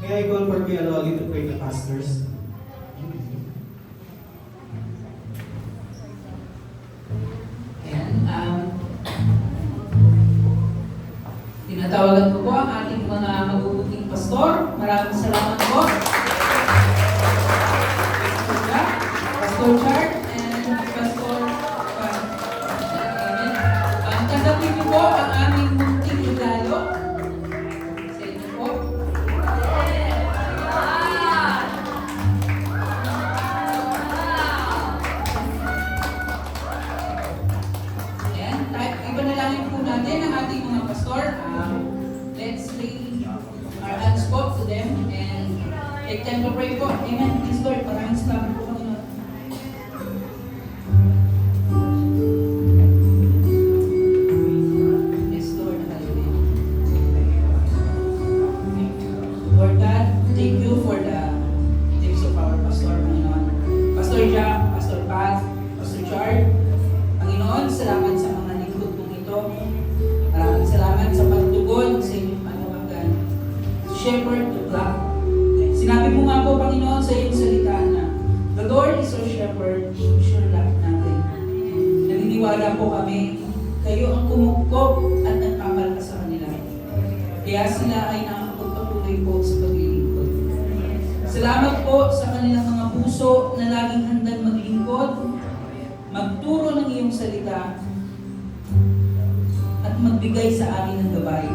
May I call for Kuya Loli to pray the pastors? Ayan, tinatawagan ko po ang ating mga mabubuting pastor. Maraming salamat po. Pastor Chart and Pastor Pan. Amen. Tanggapin niyo po ang aming munting regalo. Sa inyo po. Ayan. Iba na lang po natin ang ating mga pastor. Let's lay our hands po to them and take time to pray po. Amen. Please Lord, maraming salamat po Panginoon. Yes Lord, hallelujah. Lord God, thank you for the tips of our pastor, Panginoon. Pastor Jack, Pastor Paz, Pastor Chard, Panginoon, salamat sa mga lingkod mong ito. Maraming salamat sa pagtugon sa inyong panawagan. Shepherd to flock. Sinabi mo nga po, Panginoon, sa iyong salita na the Lord is our shepherd, we shall lack nothing. Naniniwala po kami, kayo ang kumukop at nagpapalakas sa kanila. Kaya sila ay nakakapagpatuloy po sa paglilingkod. Salamat po sa kanilang mga puso na laging handang maglingkod, magturo ng iyong salita, at magbigay sa amin ng gabay.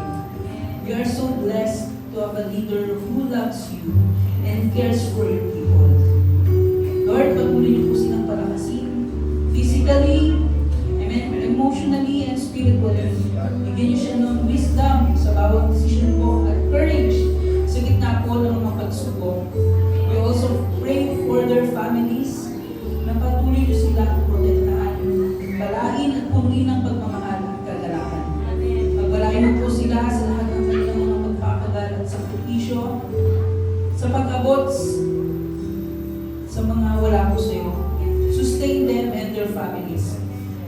We are so blessed to have a leader who loves you and cares for your people. Lord, patuloy niyo po silang palakasin physically, amen, emotionally, and spiritually. Bigyan niyo siya ng wisdom sa bawat decision po at courage sa gitna po ng mga pagsubok. We also pray for their families na patuloy niyo silang protektahan, balain at punuin ng pagmamahal at kagalakan. Pagbalain niyo po sila sa lahat ng kanilang mga pagpapagal at sakripisyo sa pag-abot sa mga wala po sa iyo. Sustain them and their families.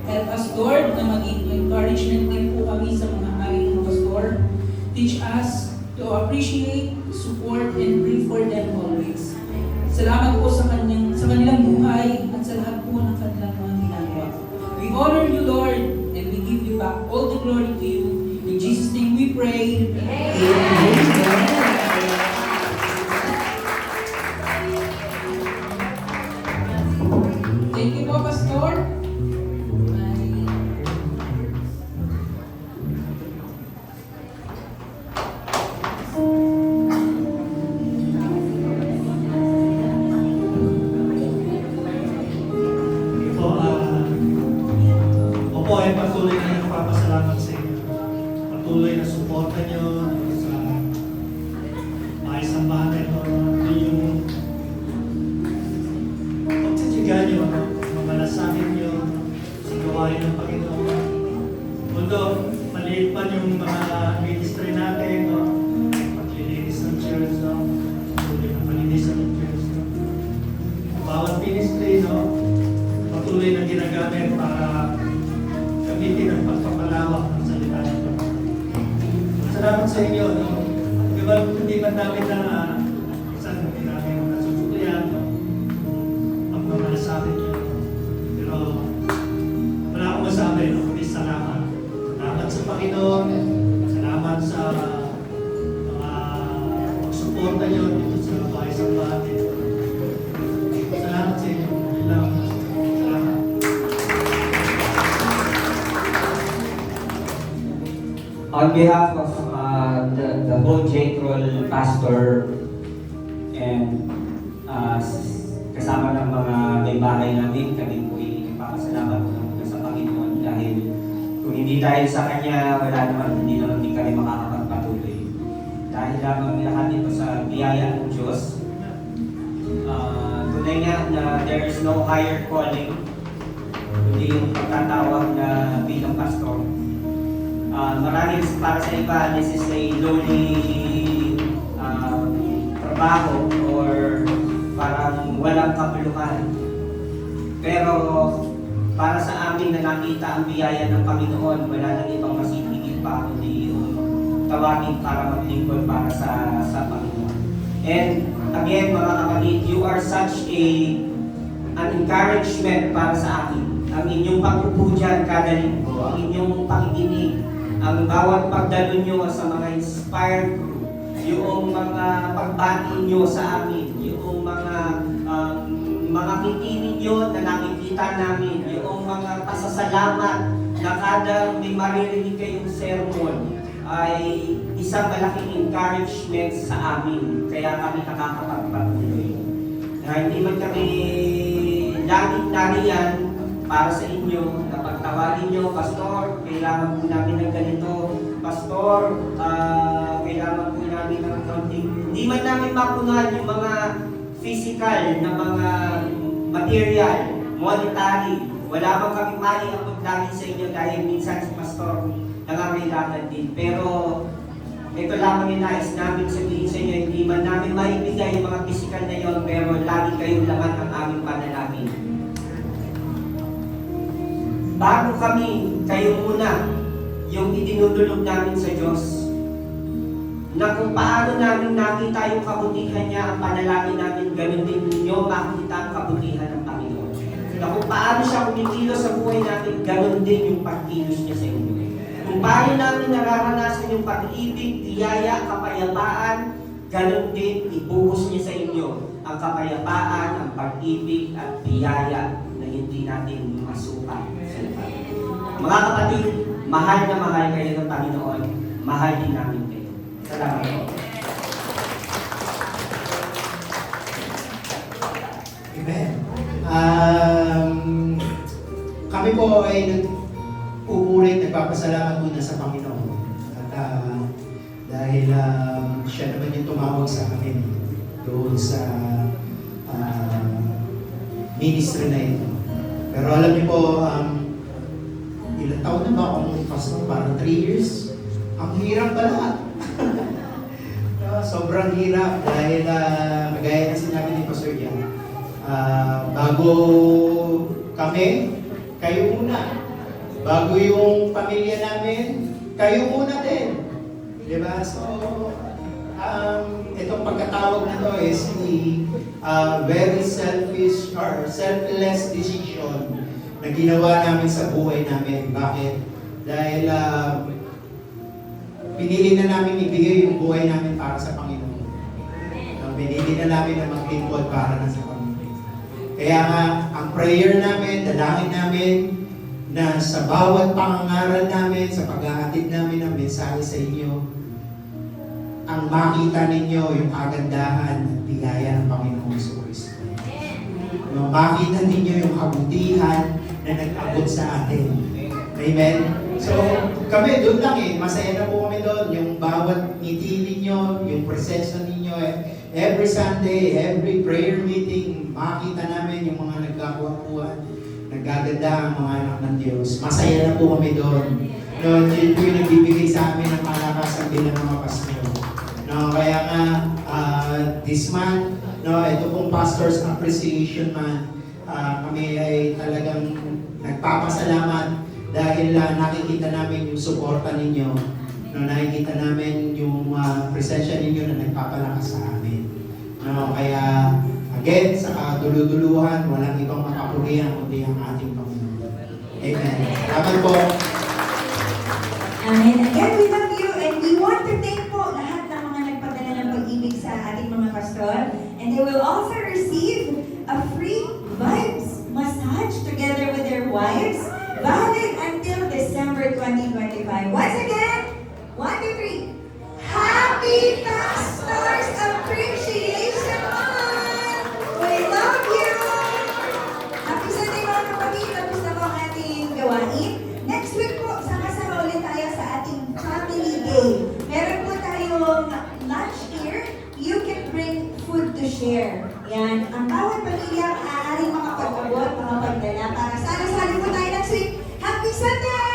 Help us, Lord, na maging encouragement din po kami sa mga aming mga pastor. Teach us to appreciate, support, and pray for them always. Salamat po sa kanilang buhay at sa lahat po ng kanilang mga ginagawa. We honor you, Lord, and we give you back all the glory to you. In Jesus' name we pray. Amen. Thank you po, Pastor. Opo ay patuloy na nagpapasalamat sa inyo. Patuloy na suporta nyo sa maisambahan na ito. Yung pagtitigan nyo, mamalasakit nyo sa gawain ng Panginoon. Although maliit pa yung mga ministry natin, no? Paglilinis ng church, no? Patuloy na palinisan ng church, no? Bawat ministry, no? Patuloy na ginagamit para gamitin ang pagpapalawak ng salita nito. Salamat sa inyo, no? Diba, hindi man namin na isang hindi namin nasusuklayan, no? Pagmamalasakit nyo. Pero wala akong masabi, no? Kundi salamat. Salamat sa Panginoon. Salamat sa mga pagsuporta nyo dito sa bahay sa bahay. Salamat sa inyo. Salamat. Salamat. On behalf of the whole J-Troll pastor and kasama ng mga may bahay namin, kami po ay nagpapasalamat po sa Panginoon dahil kung hindi dahil sa Kanya, hindi naman din kami makakapagpatuloy. Dahil lamang lahat ito sa biyaya ng Diyos. Tunay nga na there is no higher calling kundi yung pagkatawag na bilang pastor. Maraming para sa iba, this is a lowly trabaho or parang walang kapuluhan. Pero para sa amin na nakita ang biyaya ng Panginoon, wala nang ibang masipigil pa kundi yung tawagin para maglingkod para sa Panginoon. And again, mga kapatid, you are such an encouragement para sa akin. Ang inyong pagpupo dyan kada linggo, ang inyong pakikinig, ang bawat pagdalo nyo sa mga inspired group, yung mga pagbati nyo sa amin, yung mga ngiti ninyo na salita namin, yung mga pasasalamat na kada may maririnig kayong sermon ay isang malaking encouragement sa amin. Kaya kami nakakapagpatuloy. Hindi man kami laging nariyan para sa inyo, kapag tawagin nyo, Pastor, kailangan po namin ng ganito. Pastor, kailangan po namin ng accounting. Hindi man namin mapunan yung mga physical na mga material, monetary. Wala man kami maiabot lagi sa inyo dahil minsan si Pastor nangangailangan din. Pero ito lamang yung nais namin sabihin sa inyo, hindi man namin maibigay yung mga physical na yon, pero lagi kayong laman ng aming panalangin. Bago kami, kayo muna yung itinutulog namin sa Diyos na kung paano namin nakita yung kabutihan niya, ang panalangin namin, ganun din ninyo makita ang kabutihan ng Panginoon. Na kung paano siya kumikilos sa buhay natin, ganun din yung pagkilos niya sa inyo. Kung paano namin nararanasan yung pag-ibig, biyaya, kapayapaan, ganun din ibuhos niya sa inyo ang kapayapaan, ang pag-ibig at biyaya na hindi natin masukat sa iba. Mga kapatid, mahal na mahal kayo ng Panginoon, mahal din namin kayo. Salamat po. Amen. Kami po ay nagpupulit, nagpapasalamat muna sa Panginoon. At dahil siya naman yung tumawag sa akin doon sa ministry na ito. Pero alam niyo po, ilang taon na ba akong pastor? Parang 3 years. Ang hirap pala. Sobrang hirap dahil kagaya na sinabi ni Pastor Jan, bago kami, kayo muna. Bago yung pamilya namin, kayo muna din. Diba? So, itong pagkatawag na to is very selfish or selfless decision na ginawa namin sa buhay namin. Bakit? Dahil pinili na namin ibigay yung buhay namin para sa Panginoon. Pinili na namin na maglingkod para na sa Panginoon. Kaya nga, ang prayer namin, dalangin namin, na sa bawat pangangaral namin, sa pag-aatid namin ng mensahe sa inyo, ang makita ninyo yung kagandahan at bigaya ng Panginoong Kristo. Makita ninyo yung kabutihan na nag-abot sa atin. Amen? So, kami doon lang masaya na po kami doon. Yung bawat ngiti ninyo, yung presensya ninyo, every Sunday, every prayer meeting, makita namin yung mga nagkakwakuhan, naggaganda ang mga anak ng Diyos. Masaya na po kami doon. No, yun po yung nagbibigay sa amin ng malakasan bilang mga pastor. No, kaya nga, this month, no, ito pong Pastor's Appreciation Month, kami ay talagang nagpapasalamat dahil nakikita namin yung suporta ninyo. No, nakikita namin yung presensya ninyo na nagpapalakas sa amin. No, kaya again, sa kaduluduluhan, walang ibang makapurihan kundi ang ating Panginoon. Amen. Salamat po. Amen. Again, we love you and we want to thank po lahat ng mga nagpadala ng pag-ibig sa ating mga pastor. And they will also receive a free vibes massage together with their wives, valid until December 2025. Once again, 1, 2, 3. Happy Pastor's Appreciation Month! We love you! Happy Sunday mga kapatid. Tapos na po ang ating gawain. Next week po, sama-sama ulit tayo sa ating Family Day. Meron po tayong lunch here. You can bring food to share. Yan. Ang bawat pamilya aaaring makapag-abot, makapagdala para sana sali po tayo next week. Happy Sunday!